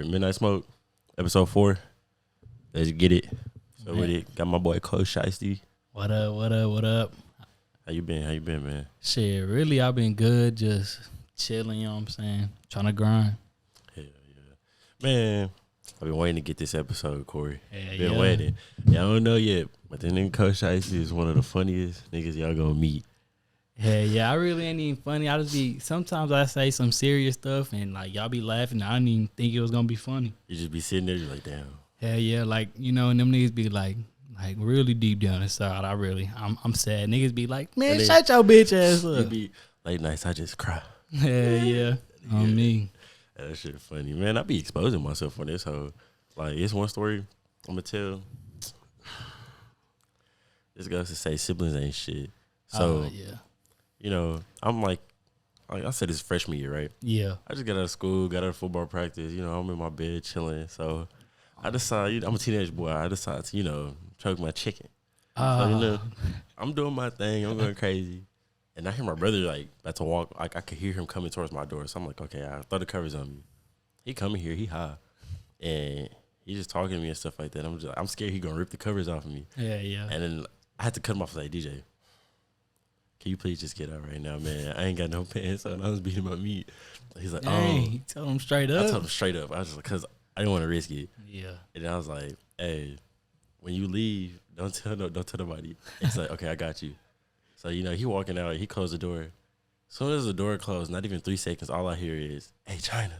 Midnight Smoke, episode 4. Let's get it. So with it, got my boy Coach Shiesty. What up? How you been, man? Shit, really, I've been good, just chilling, you know what I'm saying? Trying to grind. Hell yeah. Man, I've been waiting to get this episode, Corey. Hell Been waiting. Y'all don't know yet, but the nigga Coach Shiesty is one of the funniest niggas y'all gonna meet. Hell yeah, I really ain't even funny. Sometimes I say some serious stuff and like y'all be laughing. I didn't even think it was gonna be funny. You just be sitting there, you're like, damn. Hell yeah, like, you know, and them niggas be like really deep down inside. I'm sad. Niggas be like, man, shut your bitch ass up. You be late nights, I just cry. Hell yeah, on me. That shit funny, man. I be exposing myself on this whole. Like, it's one story I'm gonna tell. This goes to say siblings ain't shit. So, yeah. You know, I'm like I said, it's freshman year, right? Yeah. I just got out of school, got out of football practice. You know, I'm in my bed chilling. So I decided, I'm a teenage boy. I decided to, you know, choke my chicken. So, you know, I'm doing my thing. I'm going crazy. And I hear my brother, like, about to walk. Like, I could hear him coming towards my door. So I'm like, okay, I throw the covers on me. He coming here. He high. And he just talking to me and stuff like that. I'm scared he going to rip the covers off of me. Yeah. And then I had to cut him off and say, DJ, can you please just get out right now, man? I ain't got no pants on. I was beating my meat. He's like, Dang, tell him straight up. I told him straight up. I was just like, because I didn't want to risk it. Yeah. And I was like, hey, when you leave, don't tell nobody. He's like, okay, I got you. So, you know, he walking out. He closed the door. As soon as the door closed, not even 3 seconds, all I hear is, hey, China,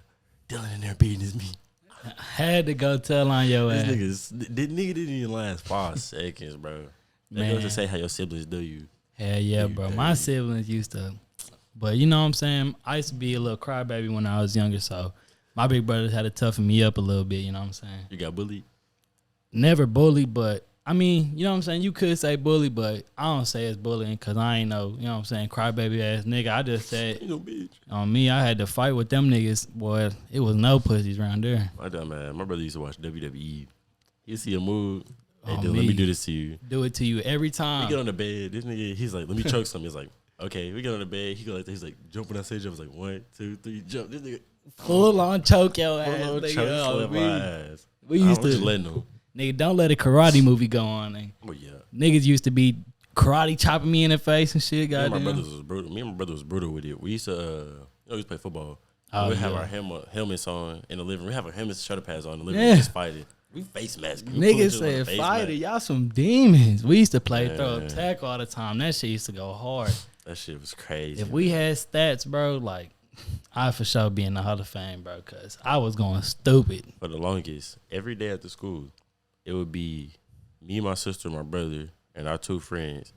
Dylan in there beating his meat. I had to go tell on your ass. This nigga didn't even last 5 seconds, bro. That goes to say how your siblings do you. Hell yeah, bro. My siblings used to, but you know what I'm saying? I used to be a little crybaby when I was younger, so my big brothers had to toughen me up a little bit, you know what I'm saying? You got bullied? Never bullied, but I mean, you know what I'm saying? You could say bully, but I don't say it's bullying because I ain't no, you know what I'm saying, crybaby ass nigga. I just said, You know, bitch. On me, I had to fight with them niggas. Boy, it was no pussies around there. My dumb man. My brother used to watch WWE. He'd see a move. Hey, On dude, me. let me do this to you. Do it to you every time. We get on the bed. This nigga, he's like, let me choke something. He's like, okay. We get on the bed. He go like, he's like, jump when I say jump. I was like, 1, 2, 3, jump. This nigga Full on choke your ass. full on nigga. choke Oh, slam my ass. we used I was to letting him. Nigga, don't let a karate movie go on. Nigga. Oh yeah. Niggas used to be karate chopping me in the face and shit. Me and my Goddamn. brothers was brutal. Me and my brother was brutal with it. We used to, we used to play football. Oh, We'd have yeah. our helmets on in the living room. We have our helmets, shoulder pads on in the living Yeah. room, just fighting. We face masking. Niggas said fighter, y'all some demons. We used to play throw Man. attack all the time. That shit used to go hard. That shit was crazy. If we had stats, bro, like I for sure be in the Hall of Fame, bro, because I was going stupid. For the longest, every day after school, it would be me, my sister, my brother, and our 2 friends.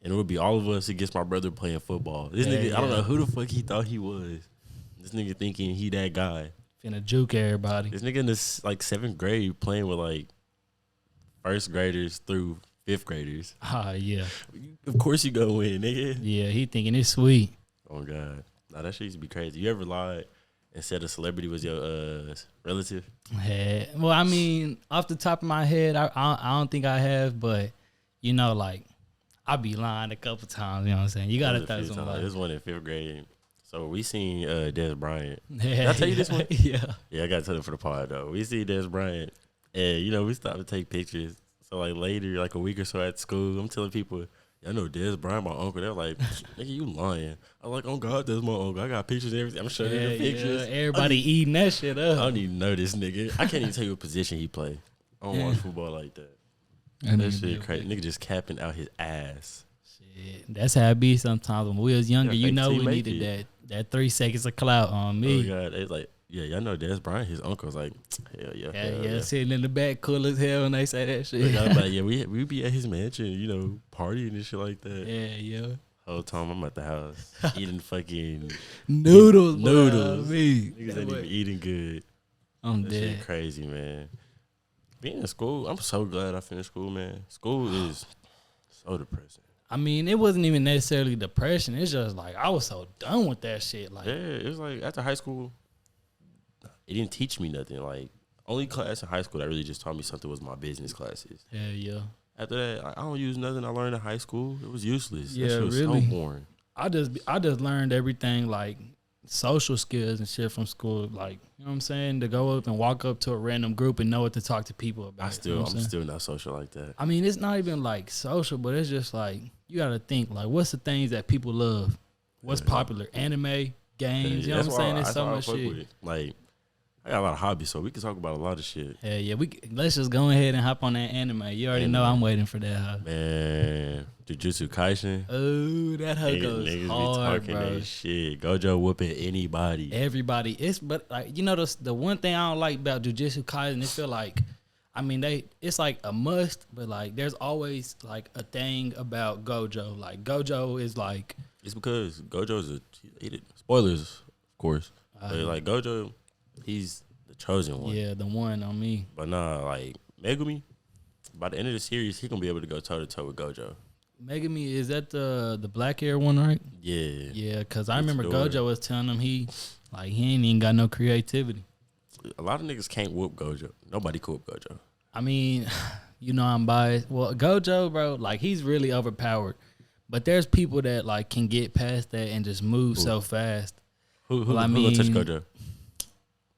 And it would be all of us against my brother playing football. This nigga, I don't know who the fuck he thought he was. This nigga thinking he that guy. Finna juke everybody. This nigga in this like 7th grade playing with like 1st graders through 5th graders. Yeah. Of course you go win, nigga. Yeah, he thinking it's sweet. Oh God. Nah, that shit used to be crazy. You ever lied and said a celebrity was your relative? Yeah. Well, I mean, off the top of my head, I don't think I have, but you know, like I be lying a couple times. You know what I'm saying? You gotta throw some light. This one in 5th grade. So we seen Des Bryant. Yeah, Did I tell you this one? Yeah. Yeah, I gotta tell it for the pod though. We see Des Bryant, and you know we stopped to take pictures. So like later, like a week or so at school, I'm telling people, I know Des Bryant, my uncle. They're like, nigga, you lying. I'm like, oh God, that's my uncle. I got pictures and everything. I'm showing you the pictures. Yeah. Everybody eating that shit I up. don't even know this nigga. I can't even tell you what position he play. I don't watch football like that. That shit crazy. Nigga just capping out his ass. Shit, that's how it be sometimes. When we was younger, Yeah, you know, fake we teammate needed that 3 seconds of clout on me. Oh God, it's like, yeah, y'all know Des Bryant. His uncle's like, hell yeah. Sitting in the back, cool as hell when they say that shit. Like, yeah, we be at his mansion, you know, partying and shit like that. Yeah. Whole time I'm at the house eating fucking Noodles. Niggas ain't Me. even eating good. I'm That dead. shit crazy, man. Being in school, I'm so glad I finished school, man. School is so depressing. I mean, it wasn't even necessarily depression. It's just like I was so done with that shit. Like, Yeah, it was like after high school, it didn't teach me nothing. Like, only class in high school that really just taught me something was my business classes. hell yeah. After that, I don't use nothing I learned in high school. It was useless. Yeah, that shit was really. so boring. I just learned everything like social skills and shit from school. Like, you know what I'm saying? To go up and walk up to a random group and know what to talk to people about. I'm still not social like that. I mean, it's not even like social, but it's just like you got to think like, what's the things that people love? What's popular? Anime, games. You know what I'm saying? It's so much shit. Like, I got a lot of hobbies, so we can talk about a lot of shit. Yeah. Let's just go ahead and hop on that anime. You already know I'm waiting for that. Huh? Man, Jujutsu Kaisen. Oh, that hoe goes niggas hard, be talking bro. that shit. Gojo whooping anybody. Everybody. But like, you know, the one thing I don't like about Jujutsu Kaisen, it feel like, I mean, it's like a must, but like there's always like a thing about Gojo. Like Gojo is like, it's because Gojo's spoilers, of course. But like Gojo, he's the chosen one. Yeah, the one on me. But nah, like Megumi, by the end of the series, he gonna be able to go toe to toe with Gojo. Megumi, is that the black hair one, right? Yeah. Yeah, because I remember Gojo was telling him he ain't even got no creativity. A lot of niggas can't whoop Gojo. Nobody can whoop Gojo. I mean, you know I'm biased. Well, Gojo, bro, like he's really overpowered. But there's people that like can get past that and just move so fast. Who gonna touch Gojo?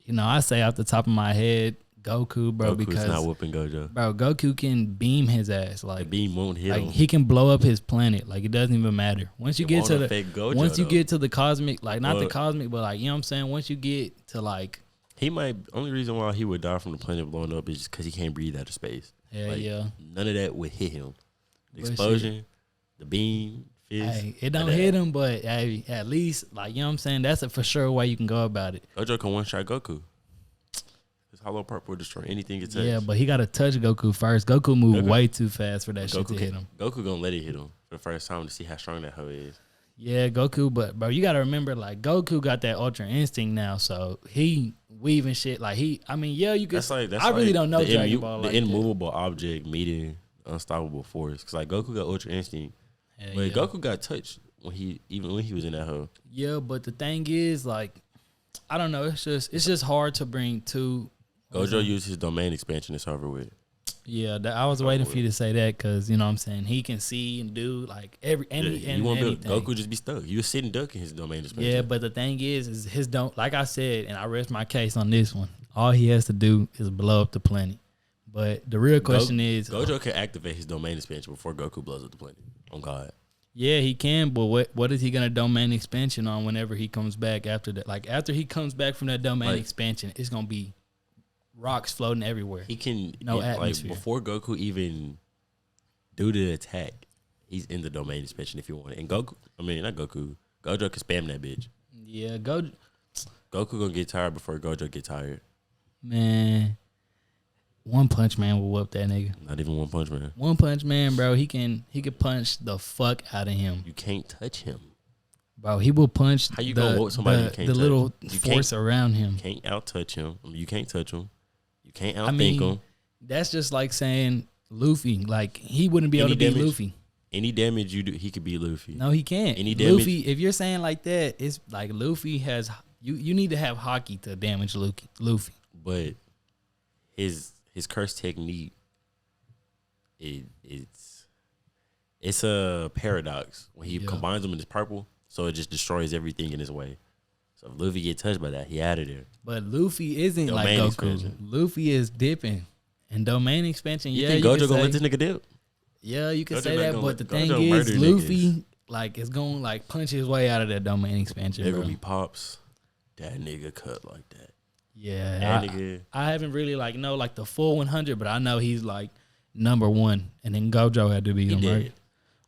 You know, I say off the top of my head, Goku, bro, Goku's because not whooping Gojo. Bro, Goku can beam his ass. Like the beam won't hit him. He can blow up his planet. Like it doesn't even matter. Once you get to the cosmic, like not the cosmic, but like you know what I'm saying. Once you get to like, only reason why he would die from the planet blowing up is just because he can't breathe out of space. Yeah. None of that would hit him. The explosion, the beam, fist. Hey, it don't hit him, but hey, at least like you know what I'm saying. That's a for sure way you can go about it. Gojo can one shot Goku. His hollow purple will destroy anything it touches. Yeah, but he got to touch Goku first. Goku moved way too fast for that shit to hit him. Goku gonna let it hit him for the first time to see how strong that hoe is. Yeah, Goku, but bro, you gotta remember, like Goku got that Ultra Instinct now, so he weaving shit like you could. That's I really don't know Dragon Ball the immovable object meeting unstoppable force, because like Goku got Ultra Instinct, but Goku got touched when he was in that hoe. Yeah, but the thing is, like, I don't know, it's just hard to bring two. Gojo used his domain expansion. It's over with. Yeah, I was waiting for you to say that because you know what I'm saying he can see and do like anything. Goku just be stuck. You were sitting duck in his domain expansion. Yeah, but the thing is his don't, like I said, and I rest my case on this one. All he has to do is blow up the planet. But the real question is, Gojo can activate his domain expansion before Goku blows up the planet. On God. Yeah, he can, but what is he gonna domain expansion on whenever he comes back after that? Like after he comes back from that domain expansion, it's gonna be rocks floating everywhere. He can atmosphere. Like before Goku even do the attack, he's in the domain expansion if you want it. And Gojo can spam that bitch. Yeah, Goku gonna get tired before Gojo get tired. Man, One Punch Man will whoop that nigga. Not even One Punch Man. One Punch Man, bro, he can punch the fuck out of him. You can't touch him. Bro, he will punch How you gonna whoop somebody you can't touch? Little force around him. You can't out touch him. You can't touch him. You can't out think him. That's just like saying Luffy. Like he wouldn't be able to beat Luffy. Any damage you do, he could beat Luffy. No, he can't. Any damage, Luffy, if you're saying like that, it's like Luffy has you need to have hockey to damage Luffy. But his curse technique, it's a paradox when he combines them in his purple, so it just destroys everything in his way. So if Luffy get touched by that, he out of there. But Luffy isn't like Goku. Expansion. Luffy is dipping. And domain expansion, you think Gojo gonna let this nigga dip? Yeah, you can say that, but the thing is, Luffy like is gonna like punch his way out of that domain expansion. There gonna be pops. That nigga cut like that. Yeah, I haven't really like the full 100, but I know he's like number one, and then Gojo had to be him, right?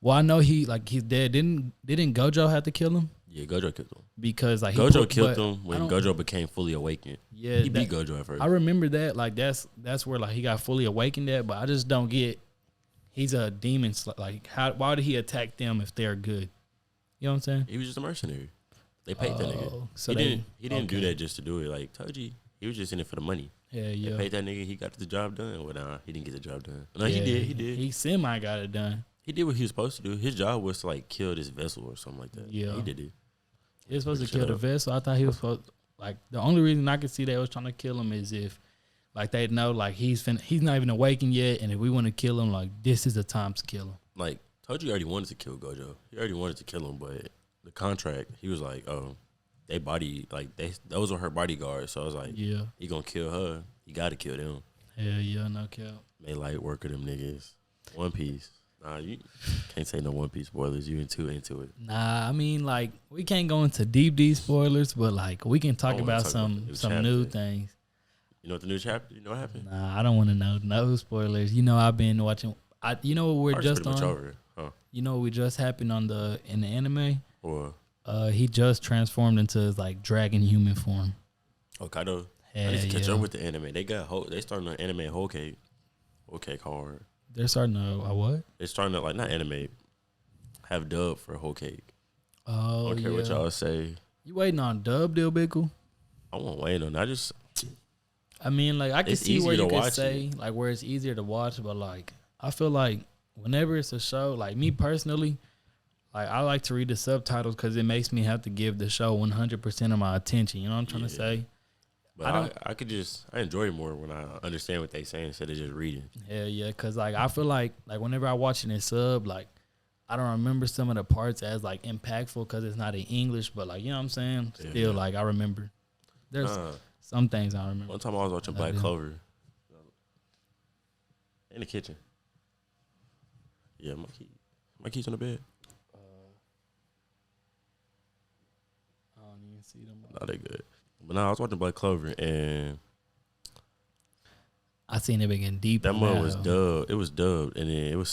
Well, I know he's dead. Didn't Gojo have to kill him? Yeah, Gojo killed him because like Gojo killed him when Gojo became fully awakened. Yeah, he beat Gojo at first. I remember that. Like that's where like he got fully awakened at, but I just don't get. He's a demon. Like why did he attack them if they're good? You know what I'm saying? He was just a mercenary. They paid that nigga. So he didn't do that just to do it. Like Toji, he was just in it for the money. Yeah. They paid that nigga. He got the job done. Well, nah, he didn't get the job done. No, he did. He semi got it done. He did what he was supposed to do. His job was to like kill this vessel or something like that. Yeah, he did it. He was supposed to kill the vessel. I thought he was supposed the only reason I could see they was trying to kill him is if like they know like he's not even awakened yet, and if we want to kill him, like this is the time to kill him. Like Toji already wanted to kill Gojo. He already wanted to kill him, but the contract, he was like, oh, they body like those are her bodyguards. So I was like, Yeah. he gonna kill her. He gotta kill them. Hell yeah, no cap. They light work of them niggas. One Piece. Nah, you can't say no One Piece spoilers. You too into it. Nah, I mean like we can't go into deep spoilers, but like we can talk about some new things. You know what the new chapter? You know what happened? Nah, I don't want to know no spoilers. You know I've been watching. You know what we're just on. Over, huh? You know what just happened in the anime? Or he just transformed into his like dragon human form. Hokkaido. I need to catch up with the anime. They starting to anime Whole Cake. Whole Cake hard. They're starting to what? They're starting to like not anime. Have dub for Whole Cake. Oh, I don't care what y'all say. You waiting on dub, Dill Bickle? I won't wait on. I mean, like I can see where you could say like where it's easier to watch, but like I feel like whenever it's a show, like me personally, like I like to read the subtitles because it makes me have to give the show 100% of my attention. You know what I'm trying to say? But I enjoy it more when I understand what they saying instead of just reading. Yeah, because like I feel like whenever I watch it in sub, like I don't remember some of the parts as like impactful because it's not in English, but like you know what I'm saying. Still, like I remember. There's some things I remember. One time I was watching Black Clover in the kitchen. Yeah, my key's on the bed. I don't even see them. No, they good. But no, I was watching Black Clover and I seen it getting deep. That mug was dubbed. It was dubbed, and then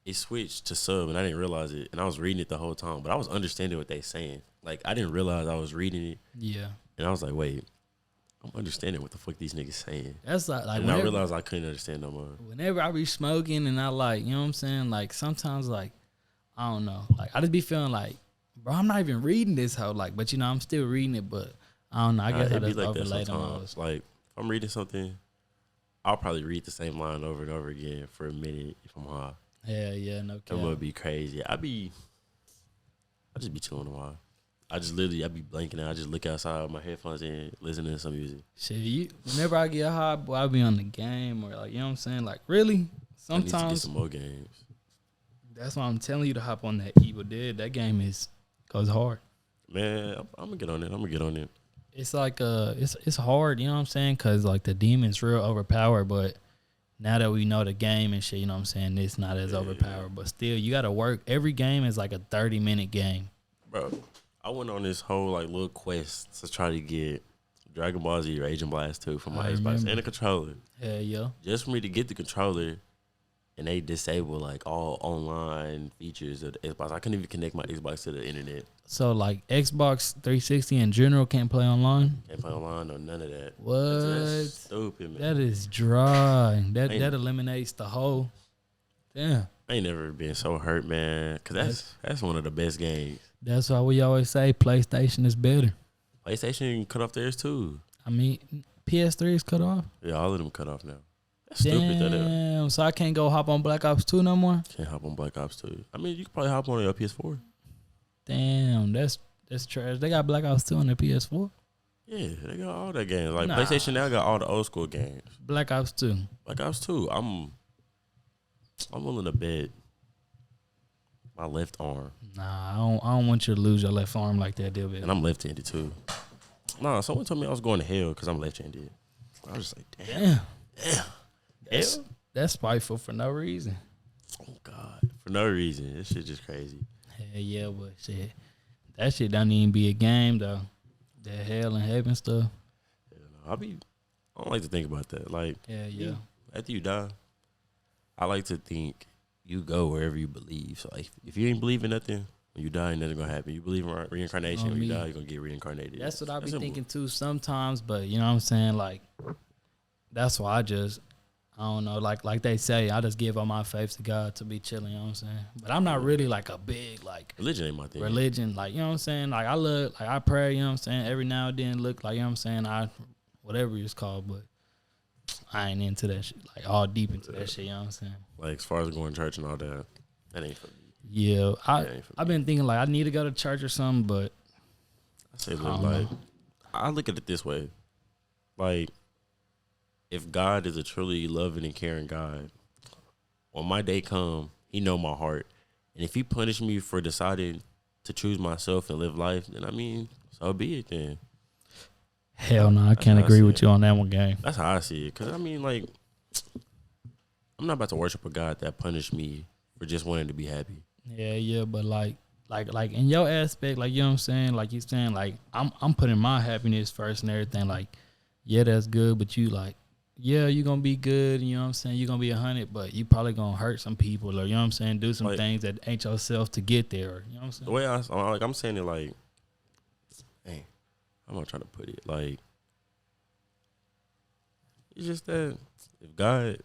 it switched to sub, and I didn't realize it. And I was reading it the whole time, but I was understanding what they saying. Like I didn't realize I was reading it. Yeah. And I was like, wait, I'm understanding what the fuck these niggas saying. That's like and I realized I couldn't understand no more. Whenever I be smoking and I like, you know what I'm saying? Like sometimes like, I don't know. Like I just be feeling like, bro, I'm not even reading this hoe. Like, but you know, I'm still reading it, but I don't know. I guess I just like overlay them. Like if I'm reading something, I'll probably read the same line over and over again for a minute if I'm high. Yeah, no cap. That would be crazy. I just be chilling a while. I be blanking out. I just look outside with my headphones in, listening to some music. Shit, whenever I get high, boy, I be on the game or like, you know what I'm saying? Like, really? Sometimes. I need to get some more games. That's why I'm telling you to hop on that Evil Dead. That game goes hard. Man, I'm gonna get on it. It's like, it's hard, you know what I'm saying? Because, like, the demon's real overpowered, but now that we know the game and shit, you know what I'm saying? It's not as overpowered. But still, you got to work. Every game is like a 30-minute game. Bro, I went on this whole like little quest to try to get Dragon Ball Z or Agent Blast 2 for my Xbox and a controller. Hell yeah. Just for me to get the controller, and they disable like all online features of the Xbox. I couldn't even connect my Xbox to the internet. So like Xbox 360 in general can't play online? Can't play online or none of that. What? That's stupid, man. That is dry. That eliminates the whole. Damn. I ain't never been so hurt, man. Cause that's one of the best games. That's why we always say PlayStation is better. PlayStation cut off theirs too. I mean, PS3 is cut off? Yeah, all of them cut off now. That's stupid. Damn, so I can't go hop on Black Ops 2 no more? Can't hop on Black Ops 2. I mean, you can probably hop on your PS4. Damn, that's trash. They got Black Ops 2 on their PS4? Yeah, they got all that games. Like PlayStation now got all the old school games. Black Ops 2. Black Ops 2. I'm willing to bet my left arm. Nah, I don't want you to lose your left arm like that, deal. And I'm left-handed too. Nah, someone told me I was going to hell because I'm left-handed. I was just like, damn. That's spiteful for no reason. Oh God, for no reason. This shit just crazy. Hell yeah, but shit, that shit don't even be a game though. That hell and heaven stuff. I don't like to think about that. Like, yeah. After you die, I like to think you go wherever you believe. So like, if you ain't believe in nothing, when you die, nothing gonna happen. You believe in reincarnation. When you die, you're gonna get reincarnated. That's what I be thinking too sometimes. But you know what I'm saying? Like, that's why I don't know. Like they say, I just give all my faith to God to be chilling. You know what I'm saying? But I'm not really like a big like religion ain't my thing. Religion, like you know what I'm saying? Like I pray. You know what I'm saying? Every now and then, look like you know what I'm saying. Whatever it's called, but I ain't into that shit. Like all deep into that shit. You know what I'm saying? Like as far as going to church and all that ain't for me. Yeah, I've been thinking like I need to go to church or something, but I say look like I look at it this way, like if God is a truly loving and caring God, when my day come, He know my heart, and if He punish me for deciding to choose myself and live life, then I mean So be it then. Hell no, I can't agree with you on that one, gang. That's how I see it. Because, I mean, like, I'm not about to worship a God that punished me for just wanting to be happy. Yeah, but like in your aspect, like, you know what I'm saying? Like, you saying, like, I'm putting my happiness first and everything. Like, yeah, that's good, but you, like, yeah, you're going to be good, you know what I'm saying? You're going to be 100, but you probably going to hurt some people or, you know what I'm saying, do some things that ain't yourself to get there, you know what I'm saying? The way I'm saying it, like, hey, I'm going to try to put it, like, it's just that if God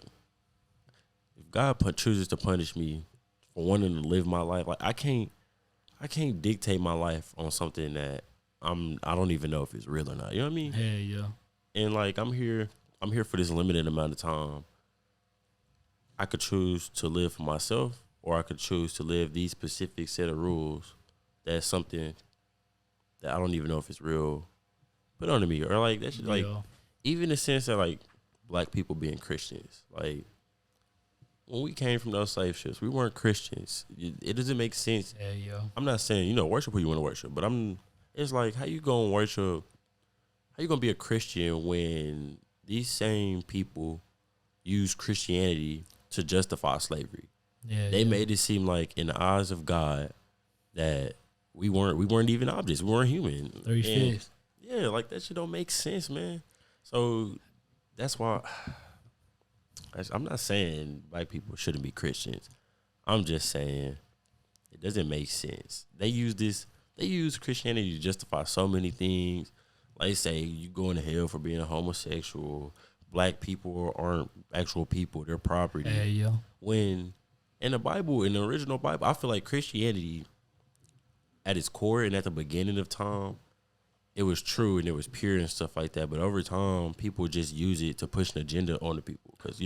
chooses to punish me for wanting to live my life, like, I can't dictate my life on something that I don't even know if it's real or not. You know what I mean? Hell yeah. And like I'm here for this limited amount of time. I could choose to live for myself, or I could choose to live these specific set of rules. That's something that I don't even know if it's real put onto me, or like that shit, like even the sense that like black people being Christians, like when we came from those slave ships, we weren't Christians. It doesn't make sense. Yeah. I'm not saying, worship who you want to worship, but it's like, how you gonna worship, how you gonna be a Christian when these same people use Christianity to justify slavery? They made it seem like in the eyes of God that we weren't even objects. We weren't human. Three fifths. Yeah, like that shit don't make sense, man. So that's why I'm not saying black people shouldn't be Christians. I'm just saying it doesn't make sense. They use Christianity to justify so many things. Like say you going to hell for being a homosexual. Black people aren't actual people; they're property. Yeah. When in the Bible, in the original Bible, I feel like Christianity, at its core and at the beginning of time, it was true and it was pure and stuff like that. But over time, people just use it to push an agenda on the people because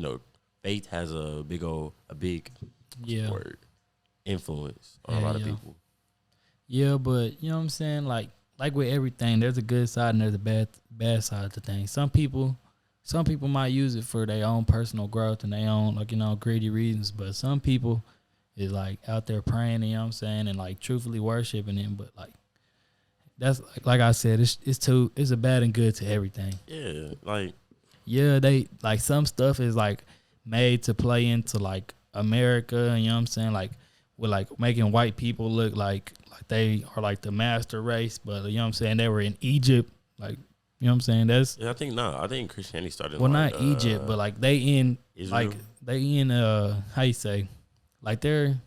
faith has a big word influence on a lot of people. Yeah, but you know what I'm saying? Like with everything, there's a good side and there's a bad side to things. Some people might use it for their own personal growth and their own greedy reasons, but some people is like out there praying, you know what I'm saying, and like truthfully worshiping him. But like that's like I said, it's a bad and good to everything. Yeah, they like some stuff is like made to play into like America, you know what I'm saying, like with like making white people look like they are like the master race, but you know what I'm saying, they were in Egypt, like, you know what I'm saying. I think Christianity started. Well, not Egypt, but like they in Israel? how you say, like they're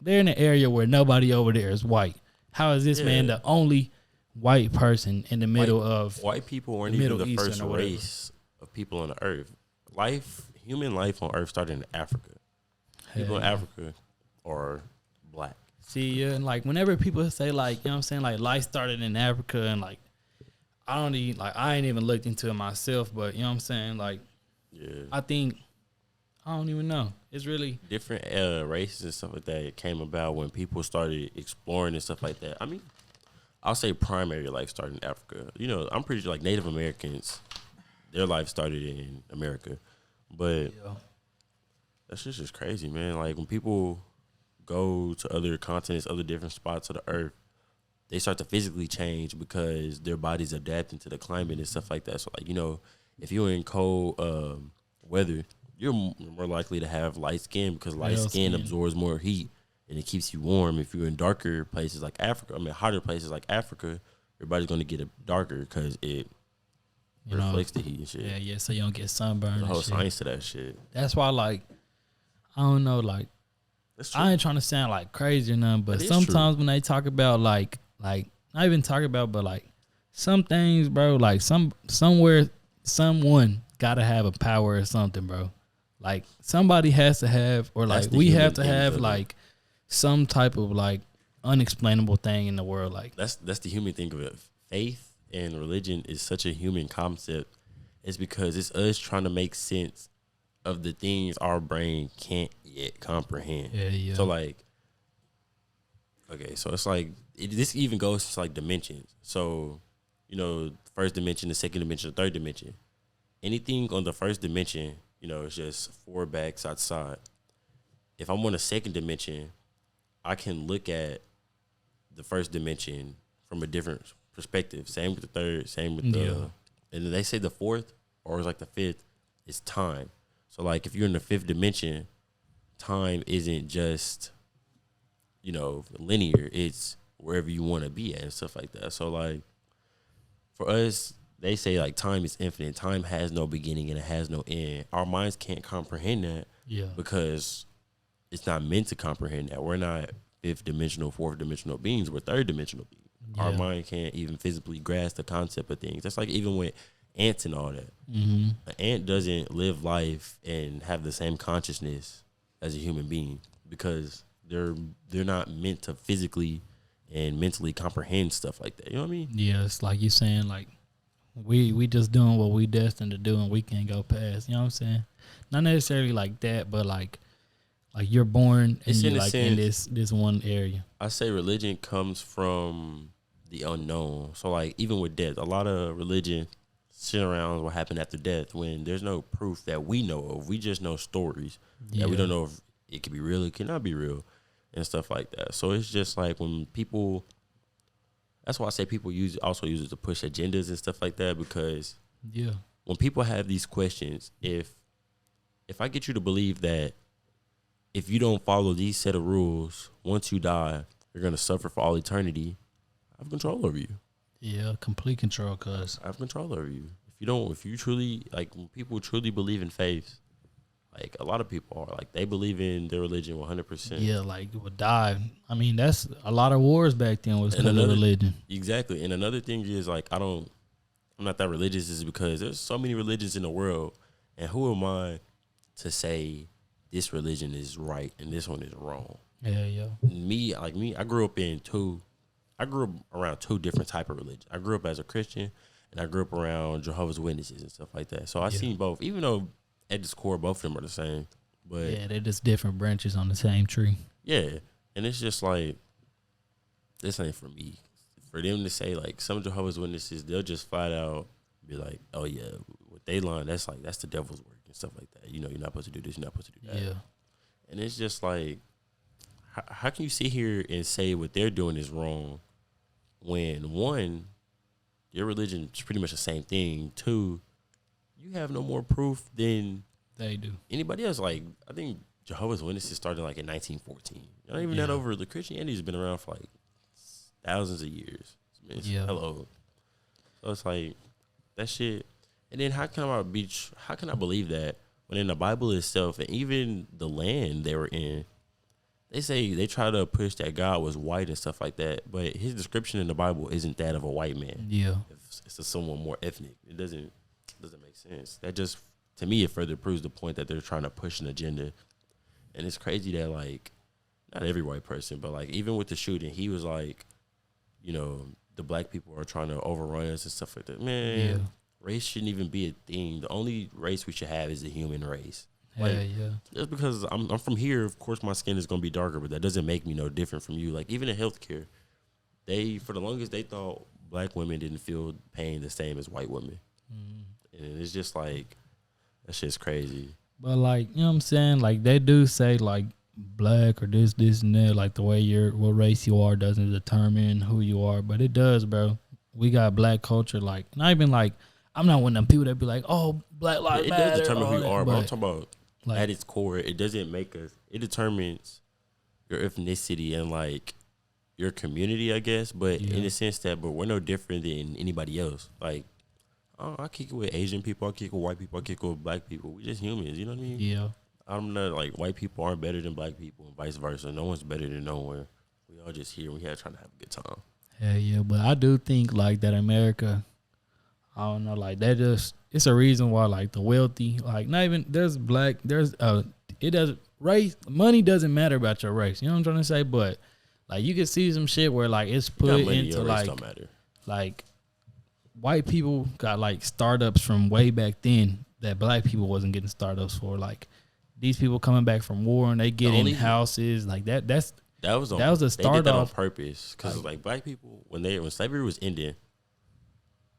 in an area where nobody over there is white. How is this man the only white person in the middle of white people weren't even the first race of people on the earth. Human life on earth started in Africa. People in Africa are black. See, and like whenever people say like, you know what I'm saying, like life started in Africa, and like I ain't even looked into it myself, but you know what I'm saying, like I don't even know. It's really different races and stuff like that came about when people started exploring and stuff like that. I mean, I'll say primary life started in Africa. I'm pretty sure like Native Americans, their life started in America. But that's just crazy, man. Like when people go to other continents, other different spots of the earth, they start to physically change because their body's adapting to the climate and stuff like that. So like, if you're in cold weather, you're more likely to have light skin because light skin absorbs more heat and it keeps you warm. If you're in darker places like Africa, hotter places like Africa, your body's going to get darker because it reflects the heat and shit. Yeah, so you don't get sunburned. The whole science to that shit. That's why, like, I don't know, like, I ain't trying to sound like crazy or nothing, but sometimes when they talk about like not even talk about, but like some things, bro, like somewhere someone gotta have a power or something, bro. Like somebody has to have, or like we have to have like some type of like unexplainable thing in the world. Like that's the human thing of it. Faith and religion is such a human concept. It's because it's us trying to make sense of the things our brain can't yet comprehend. Yeah. So like, okay, so it's like this even goes to like dimensions. So, first dimension, the second dimension, the third dimension. Anything on the first dimension, it's just 4 backs outside. If I'm on a second dimension, I can look at the first dimension from a different perspective. Same with the third. Same with the, and then they say the fourth or it's like the fifth is time. So like if you're in the fifth dimension, time isn't just, you know, linear. It's wherever you want to be at and stuff like that. So like for us, they say like time is infinite. Time has no beginning and it has no end. Our minds can't comprehend that because it's not meant to comprehend that. We're not fifth dimensional, fourth dimensional beings. We're third dimensional beings. Yeah. Our mind can't even physically grasp the concept of things. That's like even with ants and all that. Mm-hmm. An ant doesn't live life and have the same consciousness as a human being because they're not meant to physically and mentally comprehend stuff like that. You know what I mean? Yeah, it's like you saying like we just doing what we destined to do and we can't go past. You know what I'm saying? Not necessarily like that, but like you're born and you're like in this one area. I say religion comes from the unknown. So like even with death, a lot of religion sit around what happened after death when there's no proof that we know of. We just know stories that we don't know if it could be real, it cannot be real, and stuff like that. So it's just like when people, that's why I say people also use it to push agendas and stuff like that, because when people have these questions, if I get you to believe that if you don't follow these set of rules, once you die, you're going to suffer for all eternity, I have control over you. Yeah, complete control, cuz. I have control over you. If you truly, like, when people truly believe in faith, like, a lot of people are, like, they believe in their religion 100%. Yeah, like, would die. I mean, that's a lot of wars back then was because of religion. Exactly. And another thing is, like, I'm not that religious is because there's so many religions in the world, and who am I to say this religion is right and this one is wrong? Yeah. Me, I grew up around two different type of religions. I grew up as a Christian, and I grew up around Jehovah's Witnesses and stuff like that. So I seen both, even though at its core both of them are the same. But yeah, they're just different branches on the same tree. Yeah, and it's just like, this ain't for me. For them to say, like, some Jehovah's Witnesses, they'll just flat out be like, oh yeah, what they line, that's the devil's work and stuff like that. You know, you're not supposed to do this, you're not supposed to do that. Yeah. And it's just like, how can you sit here and say what they're doing is wrong when, one, your religion is pretty much the same thing. Two, you have no more proof than they do. Anybody else. Like, I think Jehovah's Witnesses started like in 1914. Not even that over. The Christianity's been around for like thousands of years. It's hello. So it's like that shit. And then how can I believe that when in the Bible itself and even the land they were in, they say they try to push that God was white and stuff like that, but his description in the Bible isn't that of a white man. Yeah, it's someone more ethnic. It doesn't make sense. That just, to me, it further proves the point that they're trying to push an agenda. And it's crazy that, like, not every white person, but like even with the shooting, he was like, you know, the black people are trying to overrun us and stuff like that. Man, race shouldn't even be a thing. The only race we should have is the human race. Like, just because I'm from here, of course my skin is gonna be darker, but that doesn't make me no different from you. Like, even in healthcare, for the longest they thought black women didn't feel pain the same as white women, and it's just like, that shit's crazy. But like, you know what I'm saying? Like, they do say like black or this and that, like the way what race you are doesn't determine who you are, but it does, bro. We got black culture. Like, not even like, I'm not one of them people that be like, oh, Black Lives Matter. It does determine who you are, but I'm talking about, like, at its core, it doesn't make us. It determines your ethnicity and like your community, I guess. But in the sense that, but we're no different than anybody else. Like, I kick it with Asian people, I kick it with white people, I kick it with black people. We just humans, you know what I mean? Yeah. I'm not like, white people aren't better than black people and vice versa. No one's better than nowhere. We all just here. We here trying to have a good time. Yeah, but I do think like that America, I don't know, like that just, it's a reason why like the wealthy, like not even, race, money doesn't matter about your race. You know what I'm trying to say? But like you can see some shit where like it's put into like white people got like startups from way back then that black people wasn't getting startups for. Like these people coming back from war and they get in houses like that. That was a start. They did that on purpose because like black people when slavery was ending,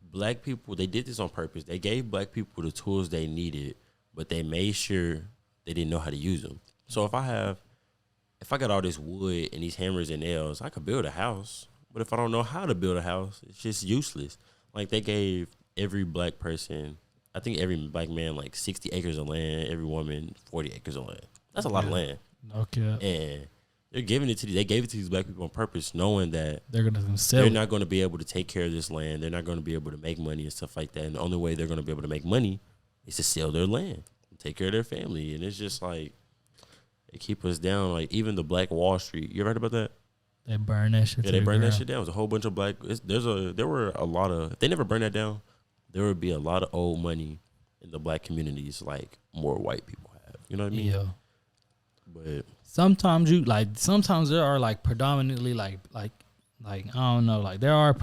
black people, they did this on purpose. They gave black people the tools they needed, but they made sure they didn't know how to use them. So if I got all this wood and these hammers and nails, I could build a house, But if I don't know how to build a house, it's just useless. Like they gave every black person, I think every black man like 60 acres of land, every woman 40 acres of land. That's a lot of land. Okay. And they're giving it to they gave it to these black people on purpose, knowing that they're gonna sell. They're not going to be able to take care of this land. They're not going to be able to make money and stuff like that. And the only way they're going to be able to make money is to sell their land, and take care of their family. And it's just like they keep us down. Like even the Black Wall Street. You ever heard about that? They burn that shit. Yeah, they burned that shit down. It was a whole bunch of black. There were a lot of. If they never burned that down, there would be a lot of old money in the black communities, like more white people have. You know what I mean? Yeah. But sometimes sometimes there are like predominantly like I don't know, like there are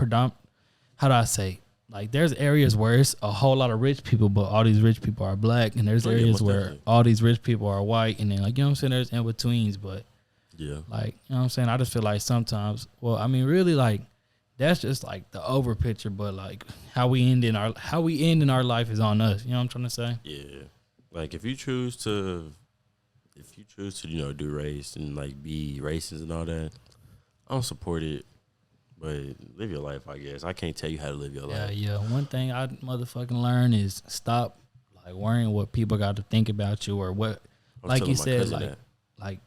how do I say, like there's areas where it's a whole lot of rich people, but all these rich people are black, and there's areas where definitely all these rich people are white, and then like, you know what I'm saying, there's in betweens. But yeah, like, you know what I'm saying, I just feel like sometimes, well, I mean, really, like that's just like the over picture, but like how we end in our life is on us. You know what I'm trying to say? Yeah, like if you choose to do race and like be racist and all that, I don't support it. But live your life, I guess. I can't tell you how to live your life. Yeah. One thing I motherfucking learn is stop like worrying what people got to think about you or what. Like you said, like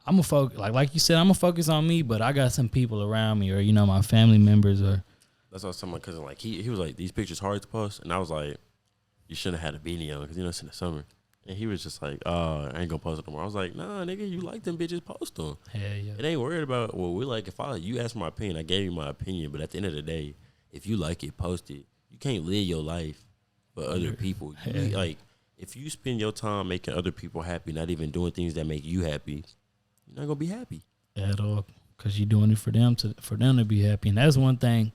I'm a focus. Like you said, I'm gonna focus on me, but I got some people around me, or you know, my family members, or. That's what I was telling my cousin. Like he was like, these pictures hard to post, and I was like, you shouldn't have had a beanie on because you know it's in the summer. And he was just like, I ain't gonna post it no more. I was like, nah, nigga, you like them bitches, post them. Yeah, yeah. It ain't worried about, well, we like, you asked my opinion, I gave you my opinion, but at the end of the day, if you like it, post it. You can't live your life for other people. Like, if you spend your time making other people happy, not even doing things that make you happy, you're not gonna be happy. At all. Because you're doing it for them to be happy. And that's one thing,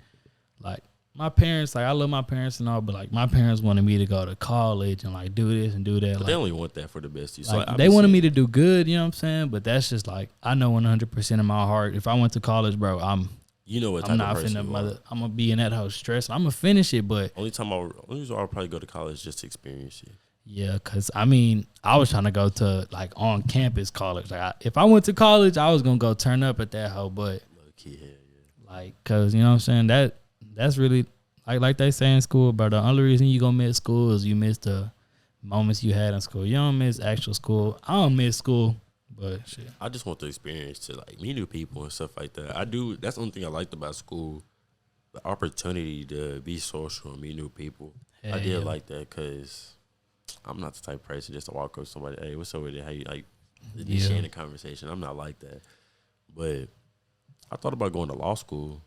like, my parents, like I love my parents and all, but like my parents wanted me to go to college and like do this and do that. But like, they only want that for the best. Like, so they wanted me to do good, you know what I'm saying? But that's just like, I know 100% in my heart, if I went to college, bro, I'm not finna I'm gonna be in that house stressed. I'm gonna finish it, but only reason I'll probably go to college just to experience it. Yeah, cause I mean, I was trying to go to like on campus college. Like, if I went to college, I was gonna go turn up at that hoe. But like, cause you know what I'm saying, that's really like they say in school, bro. The only reason you gonna miss school is you miss the moments you had in school. You don't miss actual school. I don't miss school, but shit. I just want the experience to like meet new people and stuff like that. I do. That's the only thing I liked about school, the opportunity to be social and meet new people. I did like that because I'm not the type of person just to walk up to somebody, hey, what's up with it? How you like initiating a conversation? I'm not like that. But I thought about going to law school.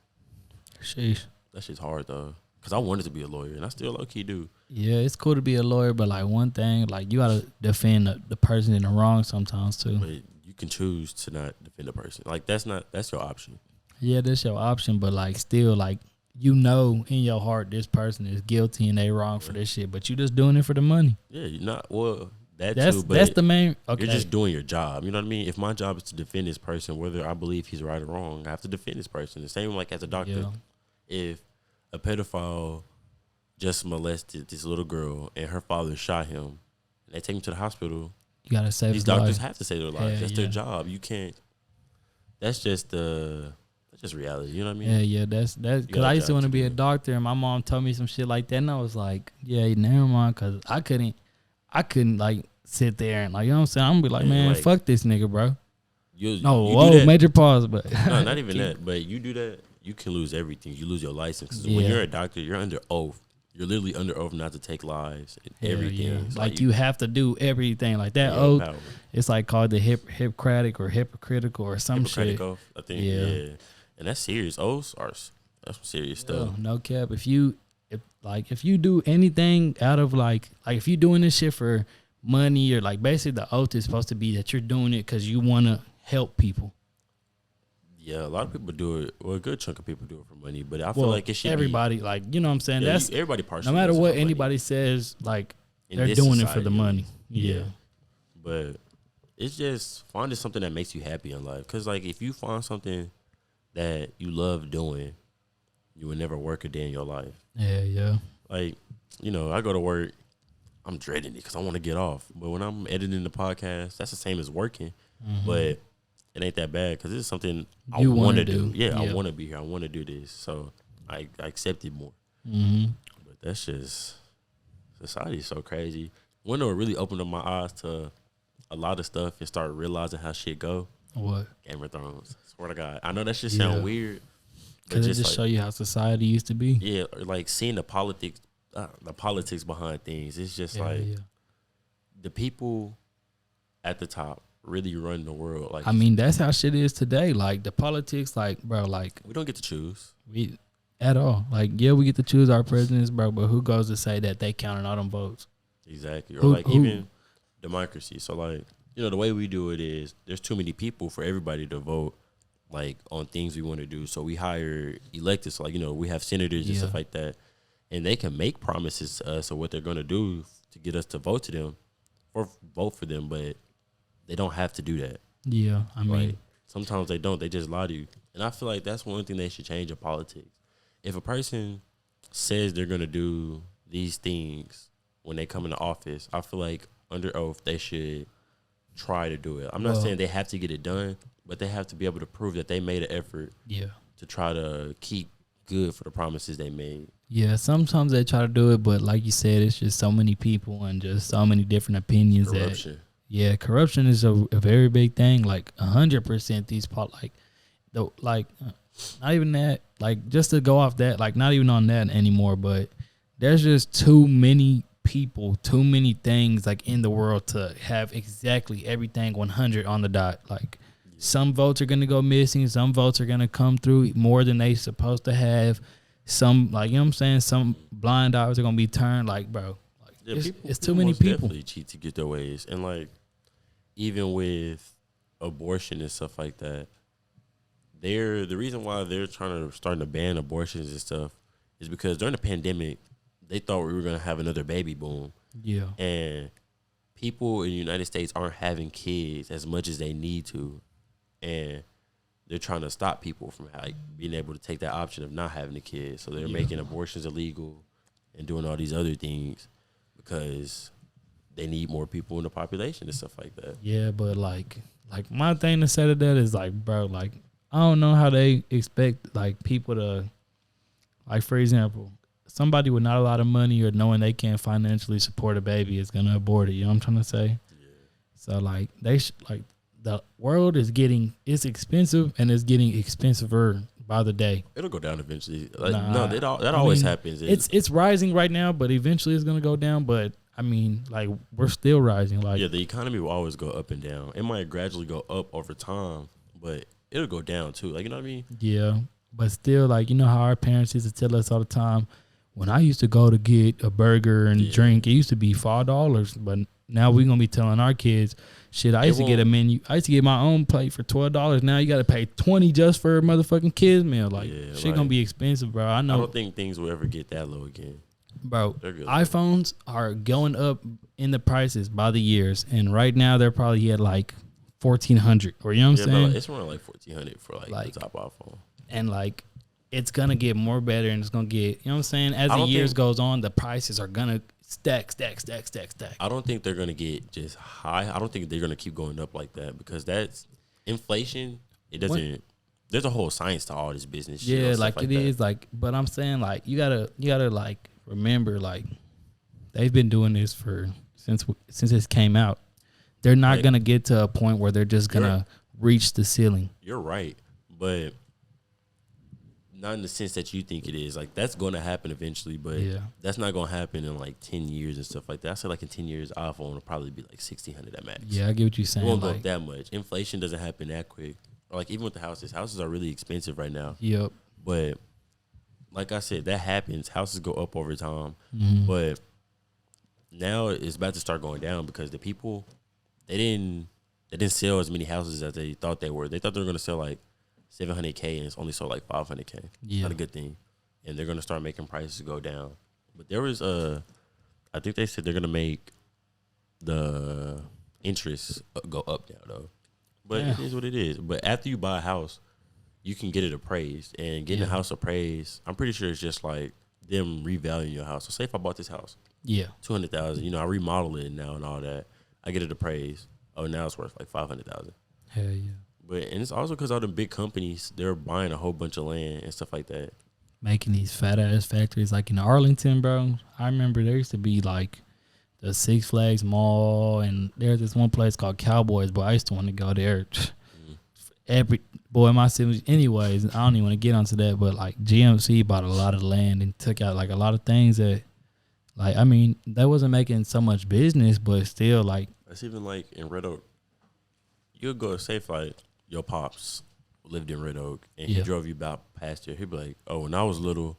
Sheesh. That shit's hard though, because I wanted to be a lawyer and I still low key do. Yeah, it's cool to be a lawyer, but like one thing, like you gotta defend the person in the wrong sometimes too. But you can choose to not defend a person. Like that's your option. Yeah, that's your option, but like still, like you know in your heart this person is guilty and they wrong for this shit, but you just doing it for the money. Yeah, you're not that's too, but that's the main. Okay, you're just doing your job. You know what I mean? If my job is to defend this person, whether I believe he's right or wrong, I have to defend this person. The same like as a doctor. Yeah. If a pedophile just molested this little girl and her father shot him, and they take him to the hospital, you gotta save these doctors have to save their lives. That's their job. You can't. That's just reality. You know what I mean? Yeah. That's because I used to want to be a doctor, and my mom told me some shit like that, and I was like, yeah, never mind, because I couldn't like sit there and like, you know what I'm saying? I'm gonna be like, man, like, fuck this nigga, bro. Major pause, but no, not even that. But you do that, you can lose everything. You lose your license. When you're a doctor, you're under oath. You're literally under oath not to take lives and everything. Yeah. Like you have to do everything. Like that oath, it's like called the Hippocratic or hypocritical or some shit. Oath, I think. Yeah. And that's serious. Oaths that's some serious stuff. No cap. If you do anything out of like if you doing this shit for money or like basically the oath is supposed to be that you're doing it because you want to help people. Yeah, a lot of people do it. Well, a good chunk of people do it for money, but I feel like it should everybody, like, you know what I'm saying? Yeah, that's everybody partially. No matter what anybody says, like, they're doing it for the money. Yeah. But it's just finding something that makes you happy in life. Because, like, if you find something that you love doing, you would never work a day in your life. Yeah. Like, you know, I go to work, I'm dreading it because I want to get off. But when I'm editing the podcast, that's the same as working. Mm-hmm. But it ain't that bad because it's something I You want to wanna do. Yeah, Yeah. I want to be here. I want to do this. So I accept it more. Mm-hmm. But that's just society is so crazy. One that really opened up my eyes to a lot of stuff and start realizing how shit go. What? Game of Thrones. Swear to God. I know that shit Yeah. sound weird. Because it just like, show you how society used to be. yeah, or like seeing the politics behind things. It's just the people at the top really run the world. Like, I mean, that's how shit is today. Like the politics, like bro, like we don't get to choose. we at all. Like yeah, we get to choose our presidents, bro. But who goes to say that they counted all them votes? Exactly. Or even democracy. So like, the way we do it is there's too many people for everybody to vote like on things we want to do. So we hire electeds. So, like, we have senators and stuff like that. And they can make promises to us of what they're going to do to get us to vote to them or vote for them, but they don't have to do that. Yeah, I mean, like, sometimes they don't. They just lie to you. And I feel like that's one thing they should change in politics. If a person says they're going to do these things when they come into office, I feel like under oath they should try to do it. I'm not saying they have to get it done, but they have to be able to prove that they made an effort to try to keep good for the promises they made. Yeah, sometimes they try to do it, but like you said, it's just so many people and just so many different opinions. Corruption. Corruption is a very big thing. Like 100%, these not even that. Like just to go off that, like not even on that anymore. But there's just too many people, too many things like in the world to have exactly everything 100 on the dot. Like some votes are gonna go missing, some votes are gonna come through more than they supposed to have. Some, like, you know what I'm saying, some blind eyes are gonna be turned. Like, bro, like, it's too many people. Definitely cheat to get their ways, and like even with abortion and stuff like that, the reason why they're starting to ban abortions and stuff is because during the pandemic they thought we were gonna have another baby boom. Yeah, and people in the United States aren't having kids as much as they need to, and they're trying to stop people from like being able to take that option of not having a kid. So they're making abortions illegal and doing all these other things because they need more people in the population and stuff like that. Yeah, but like my thing to say to that is like, bro, like I don't know how they expect like people to, like, for example, somebody with not a lot of money or knowing they can't financially support a baby is gonna abort it. You know what I'm trying to say? Yeah. So like the world is it's expensive and it's getting expensiver by the day. It'll go down eventually. That always happens. It's rising right now, but eventually it's gonna go down. But I mean, like, we're still rising. Like, the economy will always go up and down. It might gradually go up over time, but it'll go down too. Like, you know what I mean? Yeah, but still, like, you know how our parents used to tell us all the time. When I used to go to get a burger and drink, it used to be $5, but now we're gonna be telling our kids, shit, I used to get a menu. I used to get my own plate for $12. Now you got to pay $20 just for a motherfucking kids meal. Like, shit gonna be expensive, bro. I know. I don't think things will ever get that low again. Bro, iPhones are going up in the prices by the years, and right now they're probably at like $1,400, or, you know what I'm saying? No, it's around like $1,400 for like the top iPhone. And like, it's gonna get more better, and it's gonna get, you know what I'm saying? As the years goes on, the prices are gonna stack. I don't think they're gonna get just high. I don't think they're gonna keep going up like that because that's inflation. It doesn't. There's a whole science to all this business. Yeah, like it is. Like, but I'm saying, like, you gotta like remember, like, they've been doing this since this came out. They're not gonna get to a point where they're just gonna reach the ceiling. You're right, but not in the sense that you think it is. Like, that's going to happen eventually, but that's not going to happen in like 10 years and stuff like that. I say like in 10 years, iPhone will probably be like $1,600 at max. Yeah, I get what you're saying. It won't go up that much. Inflation doesn't happen that quick. Or like even with the houses are really expensive right now. Yep. But like I said, that happens. Houses go up over time. Mm-hmm. But now it's about to start going down because the people, they didn't sell as many houses as they thought they were. They thought they were going to sell like $700K and it's only sold like $500K. Yeah. Not a good thing. And they're going to start making prices go down. But there was I think they said they're going to make the interest go up now though. But it is what it is. But after you buy a house, you can get it appraised. And getting a house appraised, I'm pretty sure it's just like them revaluing your house. So say if I bought this house, $200,000, I remodel it now and all that. I get it appraised. Oh, now it's worth like $500,000. Hell yeah. and it's also because all the big companies, they're buying a whole bunch of land and stuff like that. Making these fat ass factories like in Arlington, bro. I remember there used to be like the Six Flags Mall, and there's this one place called Cowboys, but I used to want to go there. Every boy in my city, anyways. I don't even want to get onto that, but like GMC bought a lot of land and took out like a lot of things that, like, I mean, that wasn't making so much business, but still, like, that's even like in Red Oak. You'll go safe like your pops lived in Red Oak, and he drove you about past there. He'd be like, "Oh, when I was little,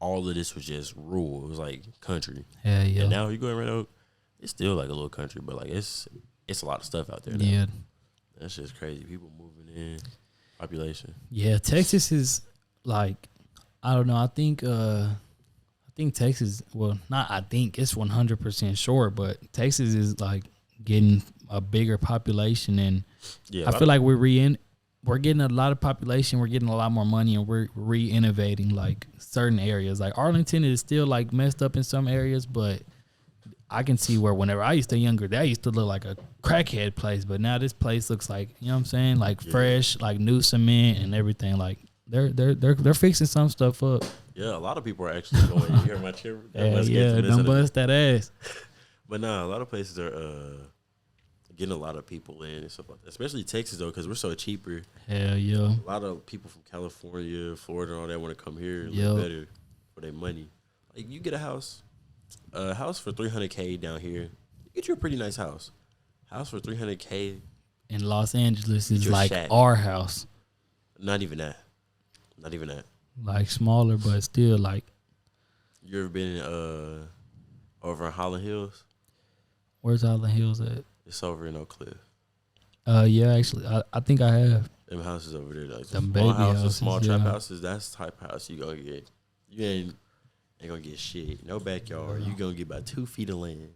all of this was just rural. It was like country. Yeah. And now you go in Red Oak, it's still like a little country, but like it's a lot of stuff out there now. Yeah, that's just crazy. People moving in, population. Yeah, Texas is like, I don't know. I think Texas. Well, not. I think it's 100% sure, but Texas is like getting a bigger population, and I feel like we're getting a lot of population, we're getting a lot more money, and we're re-innovating like certain areas. Like Arlington is still like messed up in some areas, but I can see where whenever I used to younger, that used to look like a crackhead place, but now this place looks like, you know what I'm saying, like fresh, like new cement and everything. Like they're fixing some stuff up. Yeah, a lot of people are actually going. You hear my chair? Don't bust that ass. But nah, a lot of places are getting a lot of people in and stuff like that. Especially Texas though, because we're so cheaper. Hell yeah. A lot of people from California, Florida, and all that want to come here and live better for their money. Like you get a house for $300K down here, you get you a pretty nice house. House for $300K in Los Angeles is like our house. Not even that. Like smaller, but still like. You ever been over in Holland Hills? Where's Holland Hills at? It's over in Oak Cliff. Yeah, actually, I think I have. Them houses over there, like them small baby houses, small trap houses. That's the type of house you gonna get. You ain't gonna get shit. No backyard. You gonna get about 2 feet of land.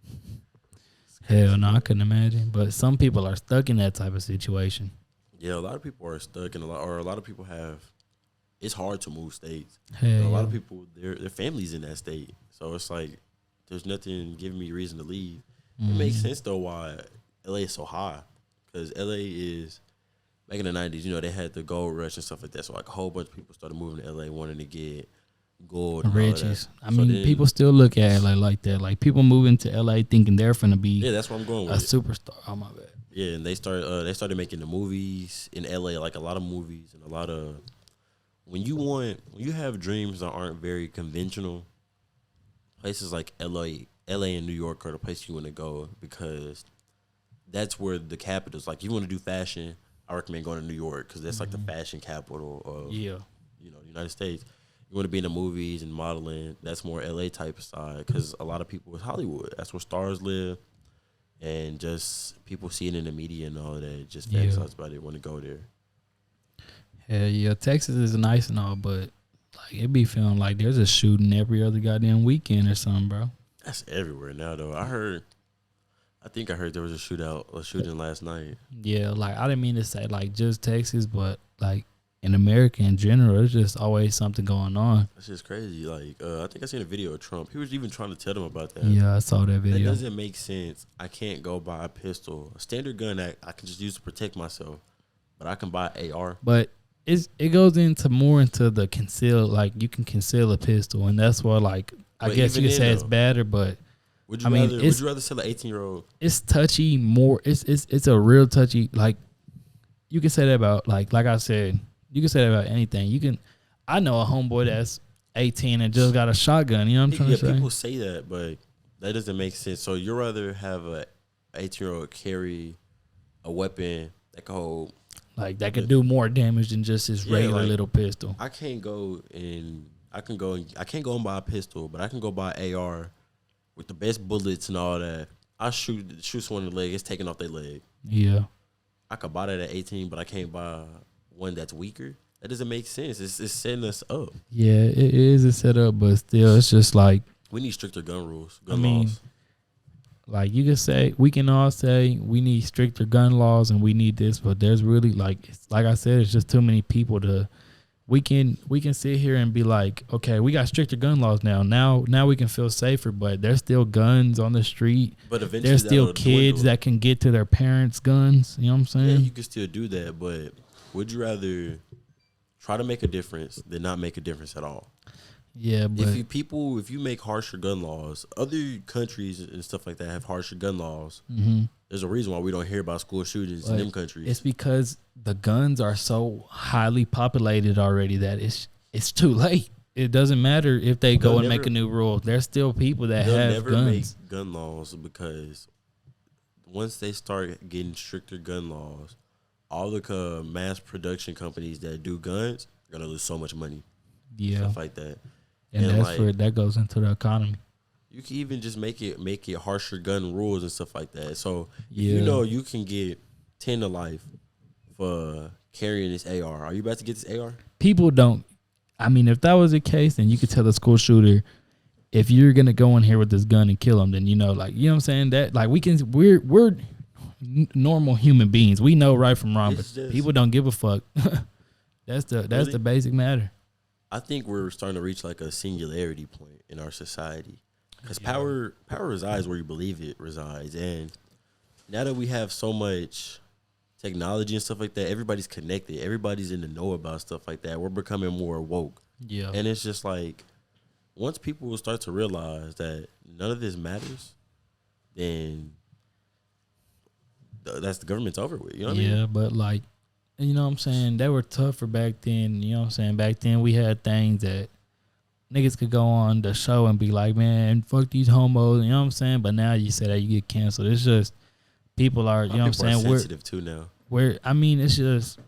Hell no, I couldn't imagine. But some people are stuck in that type of situation. Yeah, a lot of people are stuck, and a lot of people have. It's hard to move states. Hell a lot of people, their families in that state, so it's like there's nothing giving me reason to leave. It makes sense though why LA is so high, because LA is back in the 90s. You know, they had the gold rush and stuff like that. So like a whole bunch of people started moving to LA, wanting to get gold and riches. I mean, people still look at LA like that. Like people moving to LA thinking they're finna be that's what I'm going with. A superstar. Oh my bad. Yeah, and they started making the movies in LA, like a lot of movies and a lot of when you have dreams that aren't very conventional. Places like LA and New York are the place you want to go, because that's where the capitals. Like you want to do fashion, I recommend going to New York, because that's like the fashion capital of the United States. You want to be in the movies and modeling, that's more LA type of side, because a lot of people is Hollywood. That's where stars live, and just people see it in the media and all of that, just fantasize about it, want to go there. Hell yeah, Texas is nice and all, but like it be feeling like there's a shooting every other goddamn weekend or something, bro. That's everywhere now, though. I think I heard there was a shooting last night. Yeah, like I didn't mean to say like just Texas, but like in America in general, there's just always something going on. That's just crazy. Like I think I seen a video of Trump. He was even trying to tell them about that. Yeah, I saw that video. That doesn't make sense. I can't go buy a pistol, a standard gun that I can just use to protect myself, but I can buy an AR. But it goes into the conceal, like you can conceal a pistol, and that's why like I guess you could say it's better, but would you rather sell an 18-year-old? It's touchy more. It's a real touchy. Like you can say that about like I said, you can say that about anything. I know a homeboy that's 18 and just got a shotgun. You know what I'm trying to say? Yeah, people say that, but that doesn't make sense. So you'd rather have a 18-year-old carry a weapon that can hold. Like that could do more damage than just his regular little pistol. I can't go and buy a pistol, but I can go buy an AR with the best bullets and all that. I shoot someone in the leg, it's taking off their leg. Yeah. I could buy that at 18, but I can't buy one that's weaker. That doesn't make sense. It's setting us up. Yeah, it is a setup, but still, it's just like we need stricter gun rules, laws. Like you we can all say we need stricter gun laws and we need this, but there's really like I said, it's just too many people to. We can sit here and be like, okay, we got stricter gun laws now. Now we can feel safer, but there's still guns on the street. But eventually there's still kids that can get to their parents' guns. You know what I'm saying? Yeah, you can still do that, but would you rather try to make a difference than not make a difference at all? Yeah, but if you make harsher gun laws, other countries and stuff like that have harsher gun laws. There's a reason why we don't hear about school shootings in them countries. It's because the guns are so highly populated already that it's too late. It doesn't matter if they go and make a new rule. There's still people that have never guns. Make gun laws because once they start getting stricter gun laws, all the mass production companies that do guns are gonna lose so much money. Yeah, stuff like that. And that's where that goes into the economy. You can even just make it harsher gun rules and stuff like that. So you know you can get 10 to life for carrying this AR. Are you about to get this AR? People don't. I mean, if that was the case, then you could tell the school shooter, if you're gonna go in here with this gun and kill him, then you know what I'm saying? That like we're normal human beings. We know right from wrong, but people don't give a fuck. That's the basic matter. I think we're starting to reach like a singularity point in our society. Because power resides where you believe it resides. And now that we have so much technology and stuff like that, everybody's connected. Everybody's in the know about stuff like that. We're becoming more woke. Yeah. And it's just like, once people will start to realize that none of this matters, then that's the government's over with. You know what I mean? Yeah, but like, you know what I'm saying? They were tougher back then. You know what I'm saying? Back then we had things that niggas could go on the show and be like, man, fuck these homos. You know what I'm saying? But now you say that you get canceled. It's just people are, you know what I'm saying? We're sensitive too now. I mean, it's just,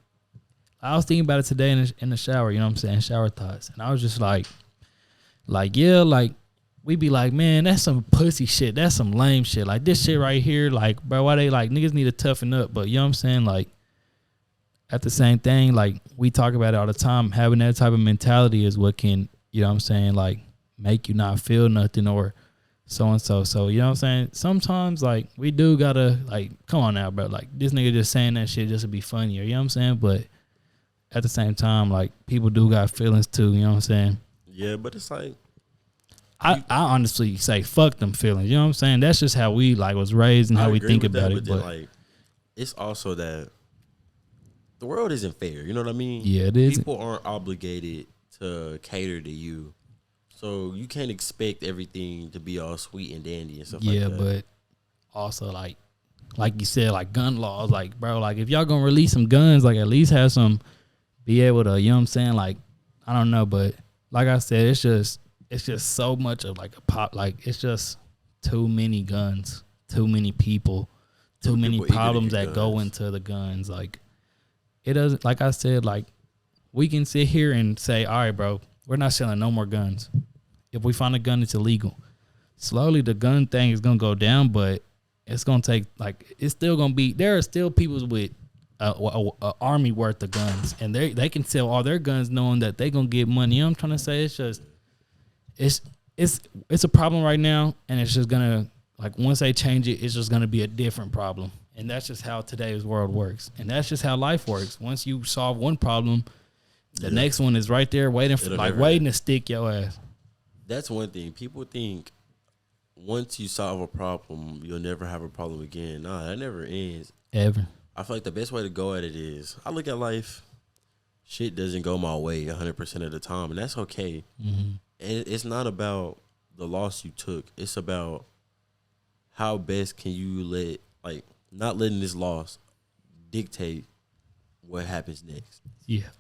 I was thinking about it today in the shower, you know what I'm saying? Shower thoughts. And I was just like, we be like, man, that's some pussy shit. That's some lame shit. Like this shit right here, like, bro, why they like, niggas need to toughen up. But you know what I'm saying? Like, at the same thing, like we talk about it all the time, having that type of mentality is what can, you know what I'm saying, like make you not feel nothing or so and so. So, you know what I'm saying? Sometimes like we do gotta like, come on now, bro. Like this nigga just saying that shit just to be funnier, you know what I'm saying? But at the same time, like people do got feelings too, you know what I'm saying? Yeah, but it's like I honestly say fuck them feelings, you know what I'm saying? That's just how we like was raised and how we think about it. But like it's also that the world isn't fair. You know what I mean? Yeah, it is. People aren't obligated to cater to you. So you can't expect everything to be all sweet and dandy and stuff like that. Yeah, but also like you said, like gun laws, like bro, like if y'all gonna release some guns, like at least have some, be able to, you know what I'm saying? Like, I don't know, but like I said, it's just so much of like a pop, like it's just too many guns, too many people, too many problems that go into the guns. Like, it doesn't, like I said, like we can sit here and say, all right, bro, we're not selling no more guns. If we find a gun, it's illegal. Slowly, the gun thing is gonna go down, but it's gonna take like it's still gonna be. There are still people with a army worth of guns, and they can sell all their guns knowing that they gonna get money. You know what I'm trying to say? It's just it's a problem right now, and it's just gonna, like, once they change it, it's just gonna be a different problem. And that's just how today's world works. And that's just how life works. Once you solve one problem, the next one is right there waiting to stick your ass. That's one thing. People think once you solve a problem, you'll never have a problem again. Nah, that never ends. Ever. I feel like the best way to go at it is, I look at life, shit doesn't go my way 100% of the time, and that's okay. Mm-hmm. And it's not about the loss you took. It's about how best can you not letting this loss dictate what happens next. Yeah.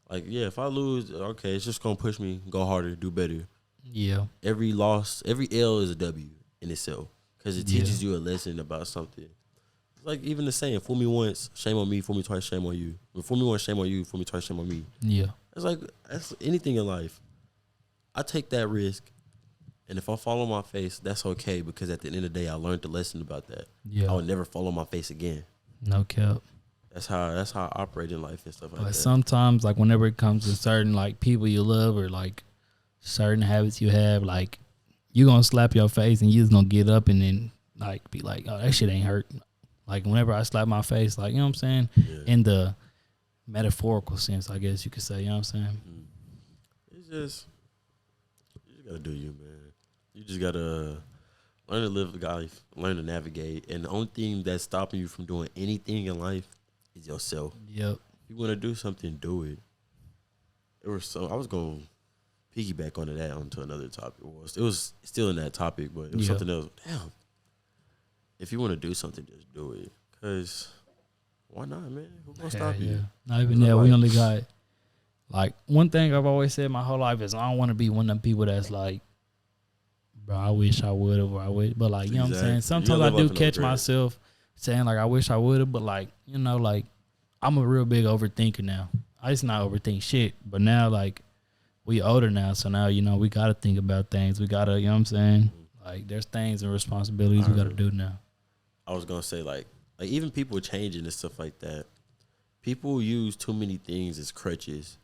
Like, yeah, if I lose, okay, it's just going to push me, go harder, do better. Yeah. Every loss, every L is a W in itself because it teaches you a lesson about something. It's like even the saying, fool me once, shame on me, fool me twice, shame on you. Or fool me once, shame on you, fool me twice, shame on me. Yeah. It's like, that's anything in life. I take that risk, and if I fall on my face, that's okay because at the end of the day, I learned the lesson about that. Yeah. I would never fall on my face again. No cap. That's how I operate in life and stuff like that. But sometimes, like, whenever it comes to certain, like, people you love or, like, certain habits you have, like, you going to slap your face and you just going to get up and then, like, be like, oh, that shit ain't hurt. Like, whenever I slap my face, like, you know what I'm saying? Yeah. In the metaphorical sense, I guess you could say, you know what I'm saying? It's just, you just got to do you, man. You just got to learn to live life, learn to navigate. And the only thing that's stopping you from doing anything in life is yourself. Yep. you want to do something, do it. I was going to piggyback onto that onto another topic. It was still in that topic, but it was something else. Damn. If you want to do something, just do it. Because why not, man? Who's going to stop you? Not even that. We only got, like, one thing I've always said my whole life is I don't want to be one of them people that's like, bro, I wish I would have, or I would. But, like, you know what I'm saying? Sometimes I do catch myself saying, like, I wish I would have. But, like, you know, like, I'm a real big overthinker now. I used to not overthink shit. But now, like, we older now. So now, you know, we got to think about things. We got to, you know what I'm saying? Like, there's things and responsibilities we got to do now. I was going to say, like, even people changing and stuff like that. People use too many things as crutches.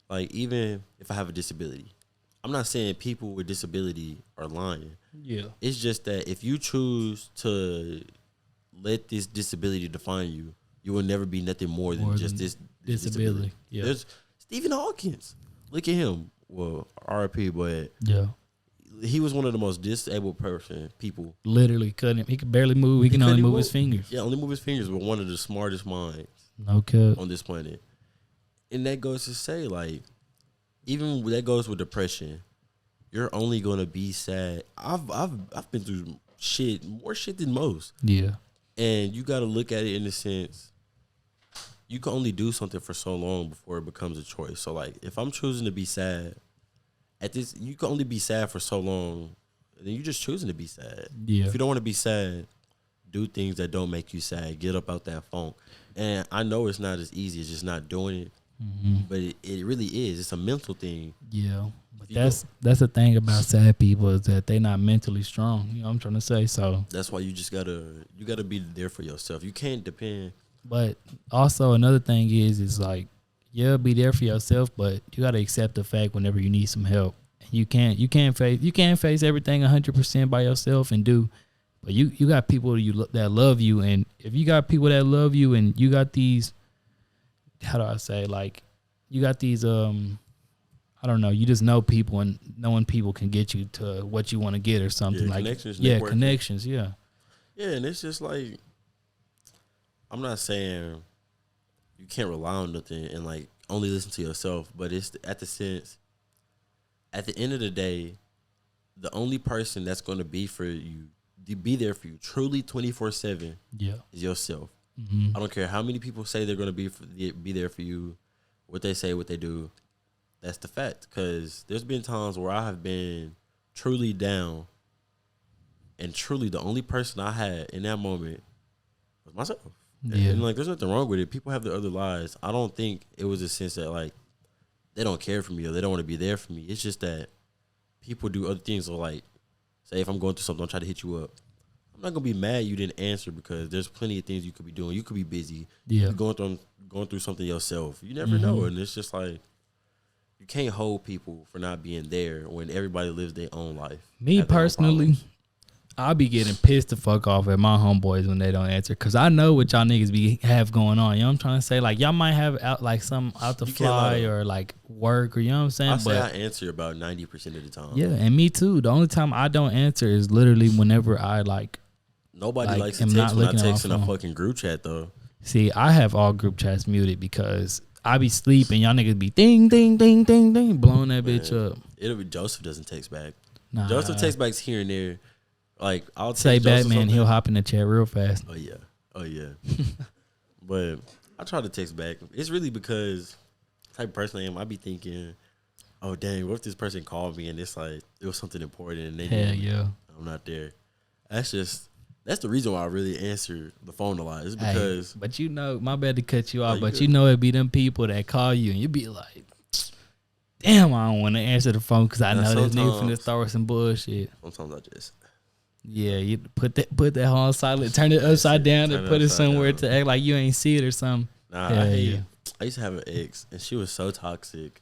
Like, even if I have a disability, I'm not saying people with disability are lying. Yeah. It's just that if you choose to let this disability define you, you will never be nothing more than just this disability. Yeah. There's Stephen Hawkins. Look at him. Well, RIP, but yeah, he was one of the most disabled people. Literally couldn't. He could barely move. He can only move his fingers. Yeah, only move his fingers. But one of the smartest minds. On this planet. And that goes to say, like, even that goes with depression. You're only gonna be sad. I've been through more shit than most. Yeah. And you gotta look at it in the sense, you can only do something for so long before it becomes a choice. So, like, if I'm choosing to be sad, you can only be sad for so long, and then you're just choosing to be sad. Yeah. If you don't want to be sad, do things that don't make you sad. Get up out that funk. And I know it's not as easy as just not doing it, but it really is. It's a mental thing. Yeah. But that's the thing about sad people is that they're not mentally strong. You know what I'm trying to say? So that's why you just gotta be there for yourself. You can't depend. But also another thing is like, yeah, be there for yourself, but you gotta accept the fact whenever you need some help. You can't face everything 100% by yourself and do. But you got people that love you, and if you got people that love you, and you got these, how do I say, like, you got these, I don't know, you just know people, and knowing people can get you to what you want to get or something. Yeah, like connections. Yeah, networking. Connections. Yeah. Yeah, and it's just like, I'm not saying you can't rely on nothing and like only listen to yourself, but it's at the end of the day, the only person that's going to be there for you truly 24/7 is yourself. I don't care how many people say they're going to be there for you, what they say, what they do. That's the fact, because there's been times where I have been truly down, and truly the only person I had in that moment was myself. Yeah. And like, there's nothing wrong with it. People have their other lives. I don't think it was a sense that like they don't care for me or they don't want to be there for me. It's just that people do other things. So like, say if I'm going through something, I'll try to hit you up. I'm not gonna be mad you didn't answer, because there's plenty of things you could be doing. You could be busy. Yeah. You're going through something yourself. You never know. And it's just like, you can't hold people for not being there when everybody lives their own life. Me personally, I'll be getting pissed the fuck off at my homeboys when they don't answer, because I know what y'all niggas have going on. You know what I'm trying to say? Like, y'all might have some out to fly or like work, or you know what I'm saying? I answer about 90% of the time. Yeah, and me too. The only time I don't answer is literally whenever I like. Nobody likes to text when I text in a fucking group chat though. See, I have all group chats muted because I be sleeping. Y'all niggas be ding, ding, ding, ding, ding, blowing that bitch up. It'll be Joseph doesn't text back. Nah. Joseph texts back here and there. Like, I'll say Batman, he'll hop in the chat real fast. Oh yeah. But I try to text back. It's really because the type of person I am. I be thinking, oh dang, what if this person called me and it's like it was something important and I'm not there. That's the reason why I really answer the phone a lot. Is because, but you know, my bad to cut you off, but you know it be them people that call you and you be like, damn, I don't want to answer the phone because I know this nigga finna start some bullshit. Sometimes I just. Yeah, you put that on silent, turn it upside down, and put it somewhere to act like you ain't see it or something. Nah, I used to have an ex, and she was so toxic.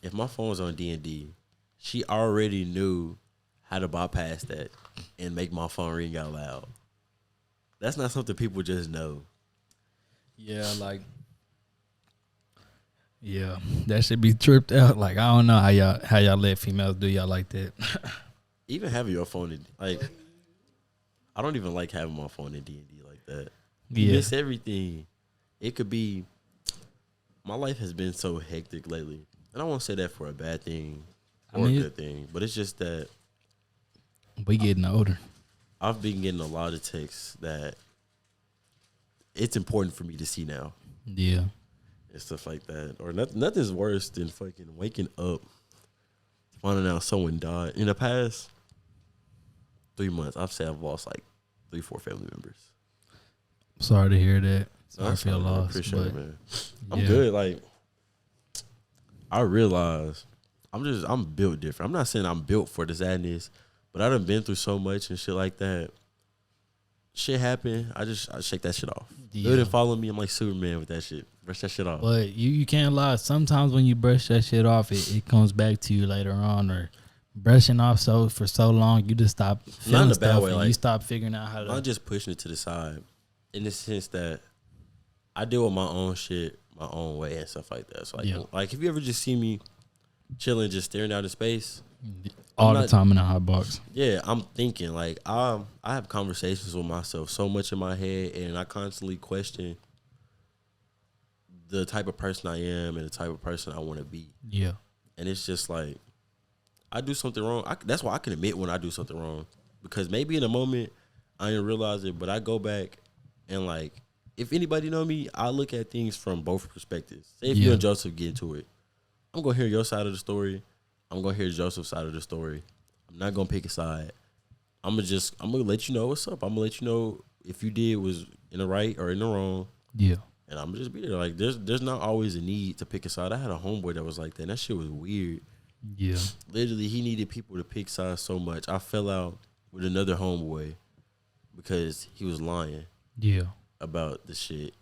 If my phone was on D&D, she already knew how to bypass that and make my phone ring out loud. That's not something people just know. Yeah, like, yeah, that should be tripped out. Like, I don't know how y'all let females do y'all like that. Even having your phone in, like, I don't even like having my phone in D&D like that. You miss everything. It could be my life has been so hectic lately, and I won't say that for a bad thing or a good thing, but it's just that we getting older. I've been getting a lot of texts that it's important for me to see now. Yeah. And stuff like that. Or nothing's worse than fucking waking up, finding out someone died. In the past 3 months, I've said I've lost like 3-4 family members. Sorry to hear that. Sorry I feel lost. Appreciate it, man. I'm good. Like, I realize I'm built different. I'm not saying I'm built for the sadness, but I done been through so much and shit like that. Shit happened. I shake that shit off. It didn't follow me. I'm like Superman with that shit. Brush that shit off. But you can't lie. Sometimes when you brush that shit off, it comes back to you later on. Or brushing off for so long, you just stop feeling not in a stuff. bad way, like, you stop figuring out how to. I'm just pushing it to the side, in the sense that I deal with my own shit my own way and stuff like that. So like if you ever just see me chilling, just staring out in space. All the time in a hot box. Yeah, I'm thinking like I have conversations with myself so much in my head, and I constantly question the type of person I am and the type of person I want to be. Yeah, and it's just like I do something wrong. That's why I can admit when I do something wrong, because maybe in a moment I didn't realize it, but I go back and like if anybody know me, I look at things from both perspectives. Say if you and Joseph get into it, I'm gonna hear your side of the story. I'm gonna hear Joseph's side of the story. I'm not gonna pick a side. I'm gonna let you know what's up. I'm gonna let you know if you did was in the right or in the wrong. Yeah. And I'm gonna just be there. Like there's not always a need to pick a side. I had a homeboy that was like that. And that shit was weird. Yeah. Literally, he needed people to pick sides so much. I fell out with another homeboy because he was lying. Yeah. About the shit.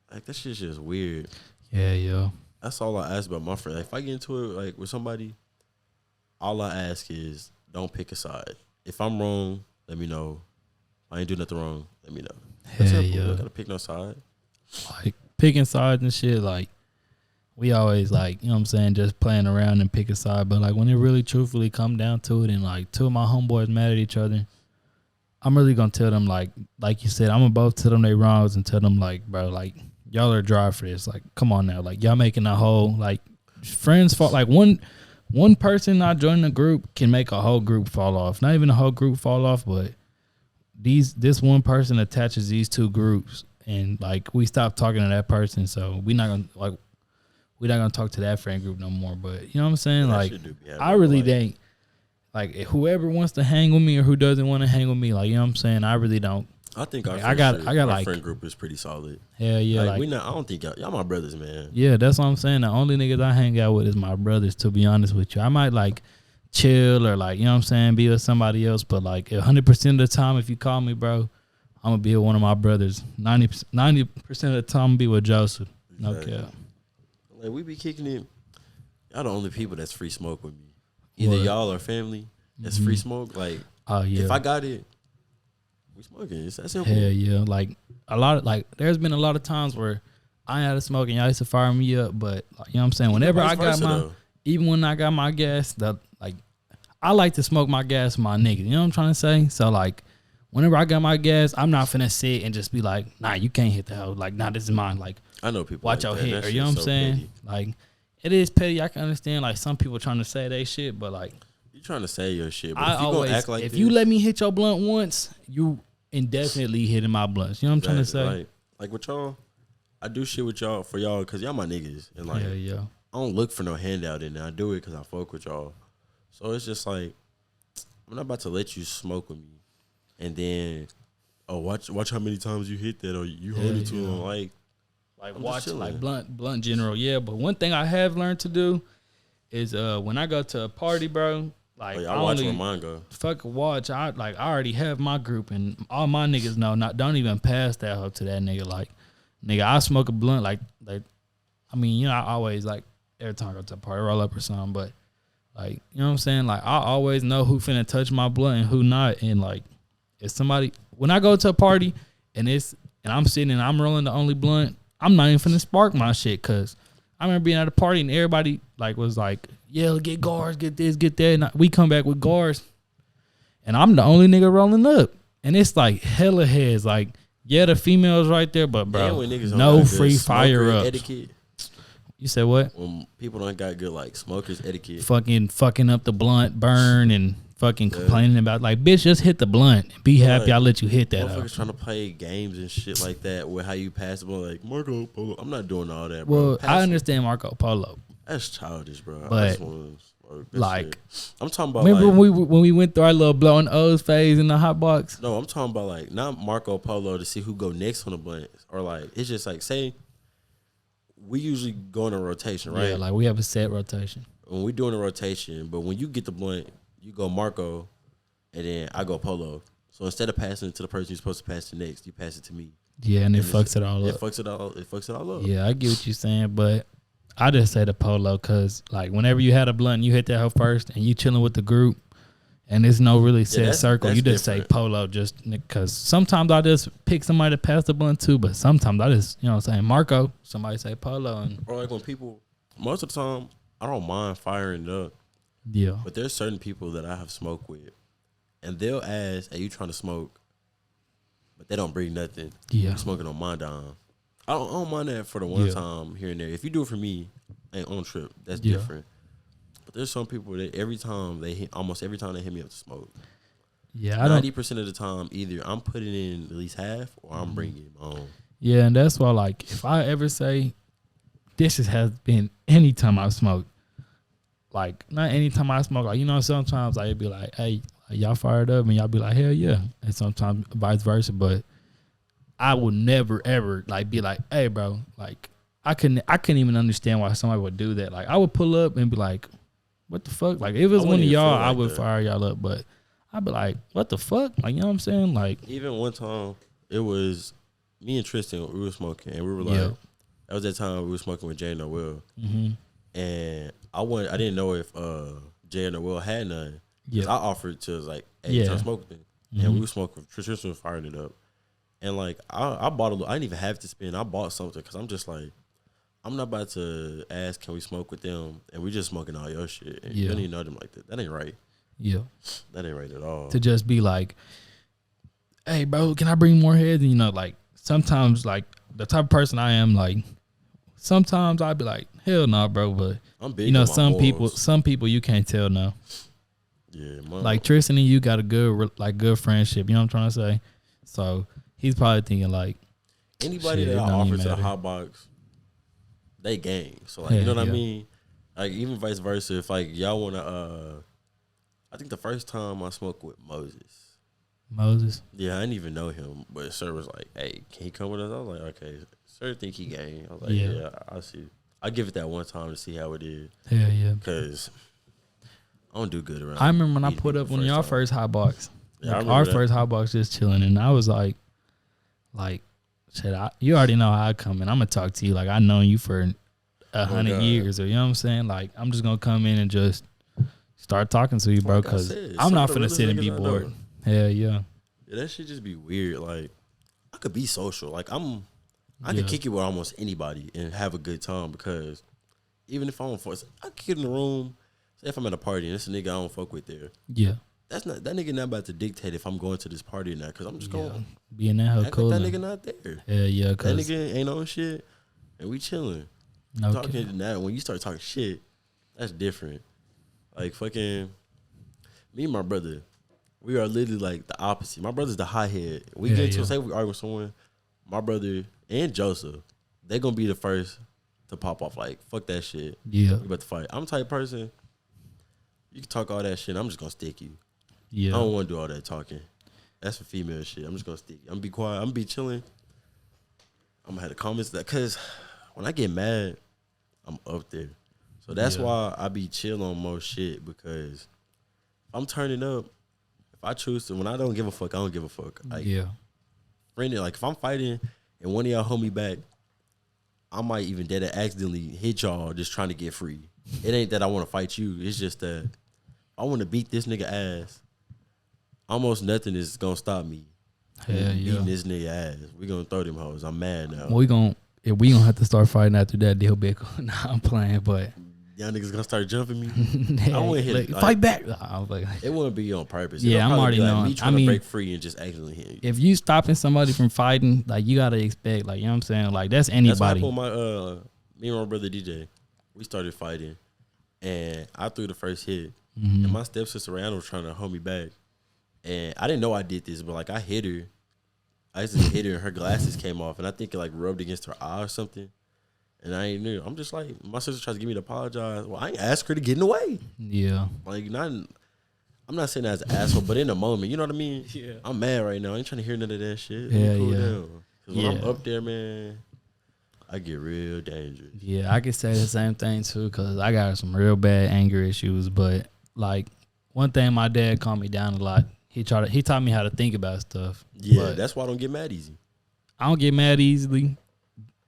Like that shit's just weird. Yeah. That's all I ask about my friend. Like, if I get into it like with somebody, all I ask is don't pick a side. If I'm wrong, let me know. If I ain't do nothing wrong, let me know. That's simple. You don't gotta pick no side. Like picking sides and shit, like we always like, you know what I'm saying, just playing around and pick a side. But like when it really truthfully come down to it and like two of my homeboys mad at each other, I'm really gonna tell them like you said, I'm gonna both tell them they wrongs and tell them like, bro, like y'all are dry for this. Like, come on now. Like y'all making a whole like friends fall. Like one person not joining the group can make a whole group fall off. Not even a whole group fall off, but this one person attaches these two groups, and like we stop talking to that person. So we're not gonna talk to that friend group no more. But you know what I'm saying? Like I really think like whoever wants to hang with me or who doesn't want to hang with me, like, you know what I'm saying? I really don't. I think our friend group is pretty solid. Hell yeah. Like I don't think y'all my brothers, man. Yeah, that's what I'm saying. The only niggas I hang out with is my brothers, to be honest with you. I might like chill or like, you know what I'm saying, be with somebody else, but like 100% of the time if you call me, bro, I'm gonna be with one of my brothers. 90% of the time I'm gonna be with Joseph. Exactly. No cap. Like we be kicking it. Y'all the only people that's free smoke with me. Either y'all or family that's free smoke. Like if I got it, we smoking. It's that simple. Hell yeah. Like there's been a lot of times where I ain't had to smoke and y'all used to fire me up, but like, you know what I'm saying? Whenever I got even when I got my gas, I like to smoke my gas with my niggas. You know what I'm trying to say? So like whenever I got my gas, I'm not finna sit and just be like, nah, you can't hit the hell. Like, nah, this is mine. Like, I know people watch like your head. You know what I'm saying? Petty. Like, it is petty. I can understand like some people trying to say they shit, but like you trying to say your shit. But if you gonna act like if this, you let me hit your blunt once, you indefinitely hitting my blunts. You know what I'm trying to say? Like with y'all, I do shit with y'all for y'all because y'all my niggas, and like I don't look for no handout in there. I do it because I fuck with y'all. So it's just like I'm not about to let you smoke with me, and then watch how many times you hit that or you hold it too long. Like watch like blunt general. Yeah, but one thing I have learned to do is when I go to a party, bro. Like I watch where mine go. Fuck watch. I already have my group and all my niggas know. Don't even pass that up to that nigga. Like nigga, I smoke a blunt. Like I mean, you know, I always like every time I go to a party, roll up or something. But like, you know what I'm saying? Like I always know who finna touch my blunt and who not. And like if somebody when I go to a party and I'm sitting and I'm rolling the only blunt, I'm not even finna spark my shit because I remember being at a party and everybody like was like, yeah, get guards, get this, get that. And we come back with guards and I'm the only nigga rolling up. And it's like hella heads. Like, yeah, the females right there, but bro, no free fire ups. You said what? When people don't got good like smokers etiquette. Fucking up the blunt, burn, and fucking complaining about like, bitch, just hit the blunt. Be happy. I'll let you hit that. Motherfuckers trying to play games and shit like that with how you pass the blunt. Like Marco Polo. I'm not doing all that, bro. Well, I understand Marco Polo. That's childish, bro. But like, shit. I'm talking about. Remember like, when we went through our little blowing O's phase in the hot box? No, I'm talking about like not Marco Polo to see who go next on the blunt, or like it's just like say we usually go in a rotation, right? Yeah, like we have a set rotation. When we doing a rotation, but when you get the blunt, you go Marco, and then I go Polo. So instead of passing it to the person you're supposed to pass to next, you pass it to me. Yeah, and it fucks it all up. It fucks it all up. Yeah, I get what you're saying, but I just say the Polo because like whenever you had a blunt, you hit that hoe first, and you chilling with the group, and there's no really set circle. You just say Polo just because sometimes I just pick somebody to pass the blunt to, but sometimes I just, you know what I'm saying, Marco, somebody say Polo. And or like when people, most of the time, I don't mind firing it up. Yeah. But there's certain people that I have smoked with, and they'll ask, "Hey, you trying to smoke?" But they don't bring nothing. Yeah. I'm smoking on my dime. I don't mind that for the one time here and there. If you do it for me, ain't on trip. That's different. But there's some people that almost every time they hit me up to smoke. Yeah, 90% of the time, either I'm putting in at least half or I'm bringing my own. Yeah, and that's why, like, if I ever say, this has been any time I've smoked, like, not any time I smoke, like, you know, sometimes I'd be like, hey, y'all fired up, and y'all be like, hell yeah. And sometimes vice versa, but I would never, ever, like, be like, hey, bro, like, I couldn't even understand why somebody would do that. Like, I would pull up and be like, what the fuck? Like, if it was one of y'all, I would fire y'all up, but I'd be like, what the fuck? Like, you know what I'm saying? Like, even one time, it was me and Tristan, we were smoking, and we were like, that was that time we were smoking with Jay and Noel. Mm-hmm. And I didn't know if Jay and Noel had none. Yeah. I offered to, like, hey, try to smoke with me. Mm-hmm. And we were smoking, Tristan was firing it up. And, like, I bought I didn't even have to spend. I bought something because I'm just like, I'm not about to ask, can we smoke with them? And we just smoking all your shit. And you don't even know them like that. That ain't right. Yeah. That ain't right at all. To just be like, hey, bro, can I bring more heads? And, you know, like, sometimes, like, the type of person I am, like, sometimes I'd be like, hell no, bro. But, I'm big, you know, some people you can't tell no. Yeah, like, Tristan and you got a good friendship. You know what I'm trying to say? So, he's probably thinking, like, anybody that I offer to the hot box, they gang. So, like, you know what I mean? Like, even vice versa. If, like, y'all want to, I think the first time I smoked with Moses. Yeah, I didn't even know him. But sir was like, hey, can he come with us? I was like, okay. Sir think he gang. I was like, yeah, I see. I give it that one time to see how it is. Hell yeah. Because I don't do good around. I remember when I put up one of y'all first hot box. Yeah, like our first hot box just chilling. And I was like, shit, you already know how I come in. I'm going to talk to you like I know you for 100 years. Or, you know what I'm saying? Like, I'm just going to come in and just start talking to you, bro, because I'm not finna sit and be bored. Hell yeah. Yeah, that shit just be weird. Like, I could be social. Like, I could kick it with almost anybody and have a good time because even if I don't fuck, I could get in the room. Say if I'm at a party and it's a nigga I don't fuck with there. Yeah. That nigga not about to dictate if I'm going to this party or not because I'm just going to be in that hoe cool. That nigga not there. Yeah. That nigga ain't on shit and we chilling. Okay. Talking now, when you start talking shit, that's different. Like fucking me and my brother, we are literally like the opposite. My brother's the hothead. We get into say we argue with someone, my brother and Joseph, they gonna be the first to pop off. Like fuck that shit. Yeah, we about to fight. I'm the type of person. You can talk all that shit. I'm just gonna stick you. Yeah, I don't want to do all that talking. That's for female shit. I'm just gonna stick you. I'm gonna be quiet. I'm gonna be chilling. I'm gonna have the comments that because when I get mad, I'm up there. So that's why I be chill on most shit because if I'm turning up, if I choose to, when I don't give a fuck, I don't give a fuck. Like, friendly, like if I'm fighting and one of y'all hold me back, I might even dead accidentally hit y'all just trying to get free. It ain't that I want to fight you. It's just that I want to beat this nigga ass. Almost nothing is gonna stop me. Beating this nigga ass. We gonna throw them hoes. I'm mad now. If we gonna have to start fighting after that deal, big. Nah, I'm playing, but y'all niggas gonna start jumping me. I wouldn't hit like, fight back. It wouldn't be on purpose. Yeah, I'm already knowing. Me trying to break free and just accidentally hit you. If you stopping somebody from fighting, like you gotta expect, like you know what I'm saying, like that's anybody. That's why I put me and my brother DJ, we started fighting, and I threw the first hit, and my stepsister Rihanna was trying to hold me back, and I didn't know I did this, but like I hit her. I used to hit her, and her glasses came off, and I think it like rubbed against her eye or something. And I ain't knew. I'm just like, my sister tries to get me to apologize. Well, I ain't asked her to get in the way. Yeah. Like, I'm not saying that as an asshole, but in the moment, you know what I mean? Yeah. I'm mad right now. I ain't trying to hear none of that shit. Yeah, Cool yeah. down. Cause when I'm up there, man, I get real dangerous. Yeah, I could say the same thing too, cause I got some real bad anger issues. But like one thing, my dad calmed me down a lot. He taught me how to think about stuff. Yeah, that's why I don't get mad easy. I don't get mad easily.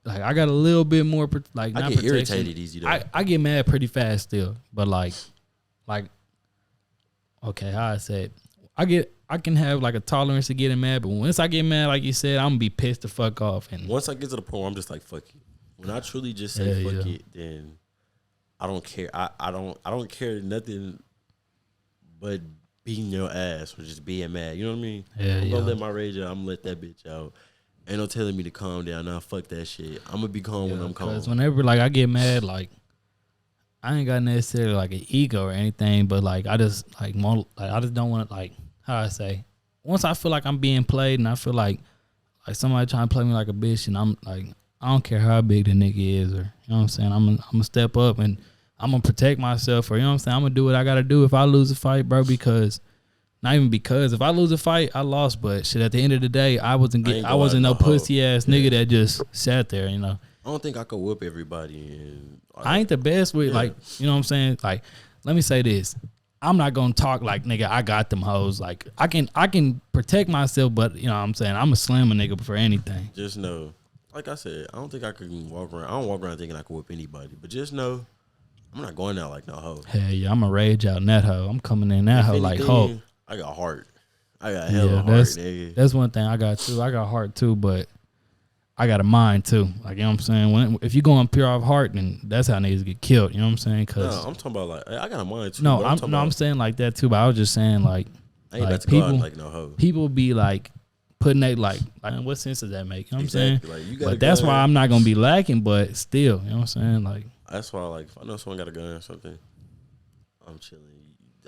Like I got a little bit more like I not get protection. irritated easy though. I get mad pretty fast still, but like okay, how I said, I can have like a tolerance to getting mad, but once I get mad, like you said, I'm gonna be pissed the fuck off. And once I get to the point where I'm just like fuck you. When I truly just say fuck it, then I don't care. I don't care nothing but beating your ass or just being mad. You know what I mean? I'm gonna let my rage out. I'm gonna let that bitch out. Ain't no telling me to calm down. Nah, fuck that shit. I'm gonna be calm when I'm calm. Because whenever like I get mad, like I ain't got necessarily like an ego or anything, but like I just like I just don't want to like how I say. Once I feel like I'm being played and I feel like somebody trying to play me like a bitch, and I'm like I don't care how big the nigga is, or you know what I'm saying. I'm gonna step up and I'm gonna protect myself, or you know what I'm saying. I'm gonna do what I gotta do if I lose a fight, bro. Because not even because if I lose a fight, I lost. But shit, at the end of the day, I wasn't no pussy ass nigga that just sat there. You know. I don't think I could whip everybody. And I ain't the best with like you know what I'm saying. Like, let me say this. I'm not gonna talk like nigga. I got them hoes. Like I can protect myself, but you know what I'm saying. I'm a slam a nigga for anything. Just know, like I said, I don't think I can walk around. I don't walk around thinking I can whip anybody. But just know, I'm not going out like no hoe. Hell yeah, I'm a rage out in that hoe. I'm coming in that hoe like hoe. I got heart. I got hella heart, nigga. That's one thing I got too. I got heart too, but I got a mind too. Like, you know what I'm saying? If you going pure off heart, then that's how niggas get killed. You know what I'm saying? No, I'm talking about like I got a mind too. No, I'm saying like that too. But I was just saying like, I ain't about to go out like no hoe. People be like putting they like what sense does that make? You know what I'm saying? Like, but that's why I'm not gonna be lacking. But still, you know what I'm saying? Like that's why like if I know someone got a gun or something, I'm chilling.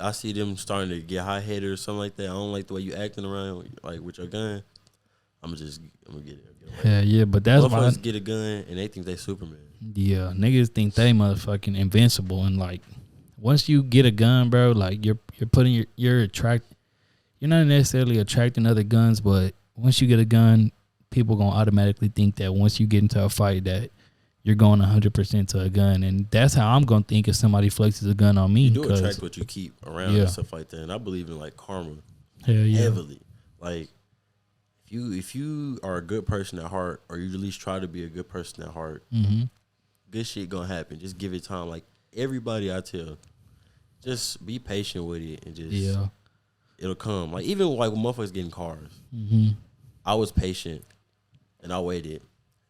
I see them starting to get hot headed or something like that. I don't like the way you acting around like with your gun. I'm gonna get it. Yeah, but that's why motherfuckers get a gun and they think they Superman. Yeah, niggas think they motherfucking invincible, and like once you get a gun, bro, like you're not necessarily attracting other guns, but once you get a gun, people gonna automatically think that once you get into a fight that you're going 100% to a gun, and that's how I'm gonna think if somebody flexes a gun on me. You do attract what you keep around and stuff like that, and I believe in like karma heavily. Like if you are a good person at heart, or you at least try to be a good person at heart, good shit gonna happen. Just give it time. Like everybody I tell, just be patient with it and just it'll come. Like even like when motherfuckers getting cars, I was patient and I waited.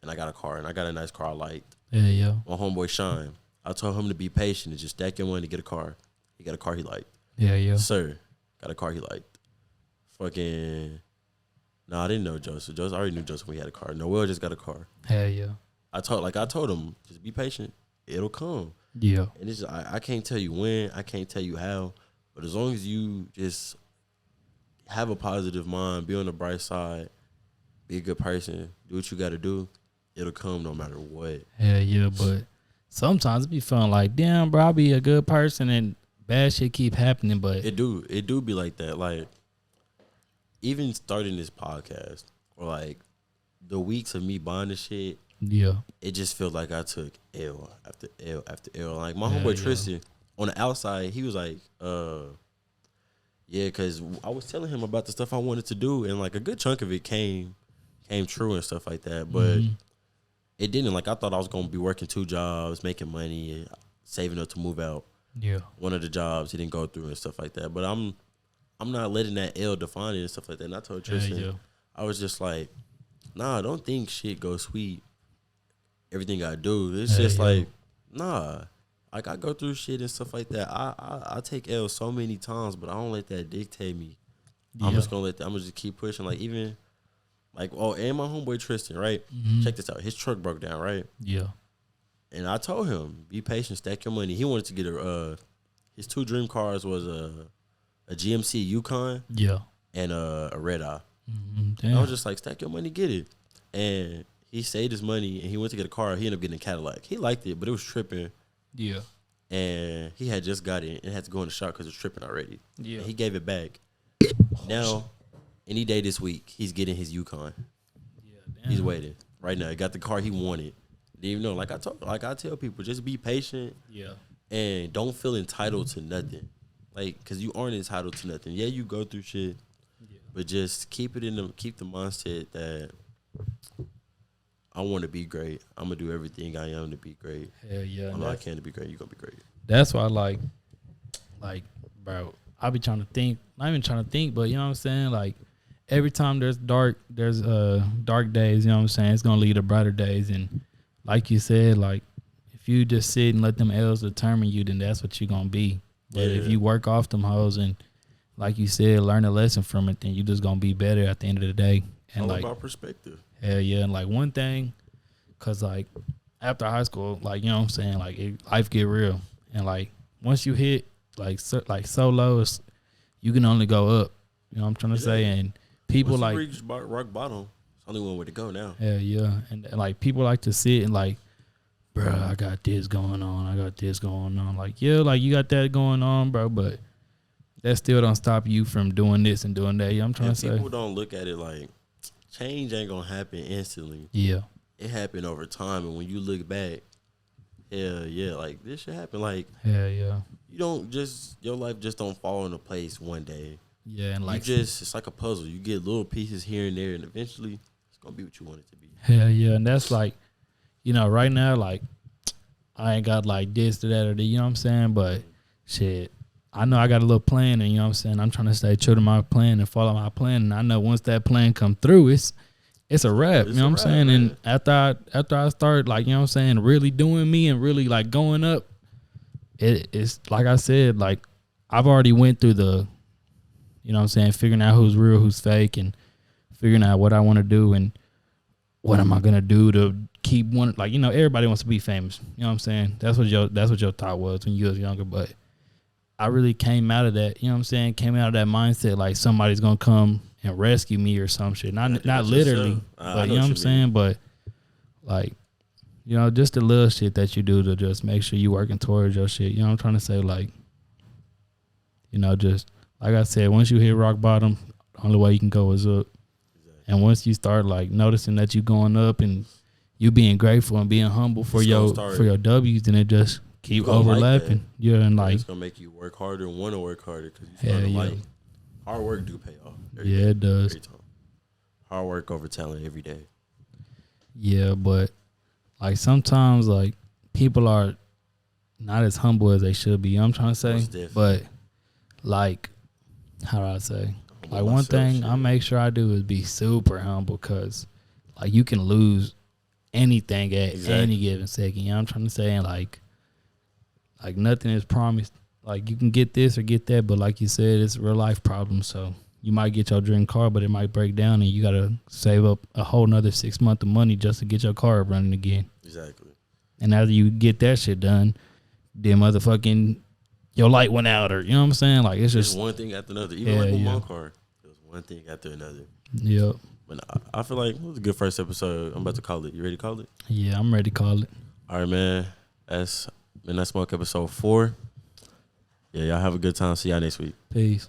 And I got a car, and I got a nice car I liked. Yeah. My homeboy Shine, I told him to be patient and just stack your money to get a car. He got a car he liked. Yeah. Sir, got a car he liked. Fucking, I didn't know Joseph. I already knew Joseph when he had a car. Noel just got a car. Yeah. I told him, just be patient. It'll come. Yeah. And it's just, I can't tell you when, I can't tell you how, but as long as you just have a positive mind, be on the bright side, be a good person, do what you got to do, it'll come no matter what. Yeah, but sometimes it be feeling like, damn, bro, I be a good person and bad shit keep happening. But it do be like that. Like even starting this podcast or like the weeks of me buying this shit, it just feels like I took L after L after L. Like my homeboy Tristan on the outside, he was like, because I was telling him about the stuff I wanted to do, and like a good chunk of it came true and stuff like that, but it didn't. Like I thought I was gonna be working 2 jobs, making money, and saving up to move out. Yeah, one of the jobs he didn't go through and stuff like that. But I'm not letting that L define it and stuff like that. And I told Tristan, I was just like, nah, don't think shit goes sweet. Everything I do, it's just like, nah. Like I go through shit and stuff like that. I take L so many times, but I don't let that dictate me. I'm just gonna I'm gonna just keep pushing. Like even. Like, and my homeboy Tristan, right? Check this out. His truck broke down, right? Yeah. And I told him, be patient, stack your money. He wanted to get his 2 dream cars was a GMC Yukon, and a Red Eye. Damn. I was just like, stack your money, get it. And he saved his money and he went to get a car. He ended up getting a Cadillac. He liked it, but it was tripping. Yeah. And he had just got it and had to go in the shop because it was tripping already. Yeah. And he gave it back. Now, any day this week, he's getting his Yukon. Yeah, damn. He's waiting right now. He got the car he wanted. Didn't even know. Like I tell people, just be patient. Yeah. And don't feel entitled to nothing. Like, because you aren't entitled to nothing. Yeah, you go through shit. Yeah. But just keep the mindset that I want to be great. I'm going to do everything I am to be great. Hell yeah. I can to be great. You're going to be great. That's why, like, bro, I be trying to think, not even trying to think, but you know what I'm saying? Like, every time there's dark days, you know what I'm saying? It's going to lead to brighter days. And like you said, like, if you just sit and let them L's determine you, then that's what you're going to be. But if you work off them hoes and, like you said, learn a lesson from it, then you just going to be better at the end of the day. And all like, about perspective. Hell yeah. And like one thing, because like after high school, like, you know what I'm saying, like life get real. And like once you hit like so low, you can only go up. You know what I'm trying to say? And people once like you reach rock bottom, it's only one way to go now. Hell yeah. And like people like to sit and like, bro, I got this going on. I got this going on. Like, yeah, like you got that going on, bro, but that still don't stop you from doing this and doing that. You know what I'm trying to say? People don't look at it like change ain't going to happen instantly. Yeah. It happened over time. And when you look back, hell yeah, like this shit happened. Like, hell yeah. You don't just, your life just don't fall into place one day. Yeah. And like, it's like a puzzle. You get little pieces here and there, and eventually it's going to be what you want it to be. Hell yeah. And that's like, you know, right now, like, I ain't got like this or that or that, you know what I'm saying? But shit, I know I got a little plan, and you know what I'm saying? I'm trying to stay true to my plan and follow my plan. And I know once that plan come through, it's a wrap, you know what I'm saying? Man. And after I start, like, you know what I'm saying, really doing me and really like going up, it's like I said, like I've already went through the, you know what I'm saying, figuring out who's real, who's fake, and figuring out what I want to do and what am I gonna do to keep one, like, you know, everybody wants to be famous. You know what I'm saying? That's what your thought was when you was younger. But I really came out of that, you know what I'm saying? Came out of that mindset like somebody's gonna come and rescue me or some shit. Not literally, but you know what I'm saying? But like, you know, just the little shit that you do to just make sure you working towards your shit. You know what I'm trying to say? Like, you know, just like I said, once you hit rock bottom, the only way you can go is up. And once you start like noticing that you going up and you being grateful and being humble for your W's, then it just keep overlapping. Like yeah, and like it's gonna make you work harder and want to work harder because you start to like hard work do pay off. Yeah, it does. Hard work over talent every day. Yeah, but like sometimes like people are not as humble as they should be. You know what I'm trying to say? But like, how do I say? Like one thing I make sure I do is be super humble because like you can lose anything at any given second. You know what I'm trying to say? And like nothing is promised. Like you can get this or get that, but like you said, it's a real life problem. So you might get your dream car, but it might break down and you got to save up a whole nother 6 months of money just to get your car up running again. Exactly. And after you get that shit done, then motherfucking your light went out or, you know what I'm saying? Like it's just one thing after another. Even like with my car. One thing after another. Yep. But I feel like it was a good first episode. I'm about to call it. You ready to call it? Yeah, I'm ready to call it. All right, man. That's SMOKE episode 4. Yeah, y'all have a good time. See y'all next week. Peace.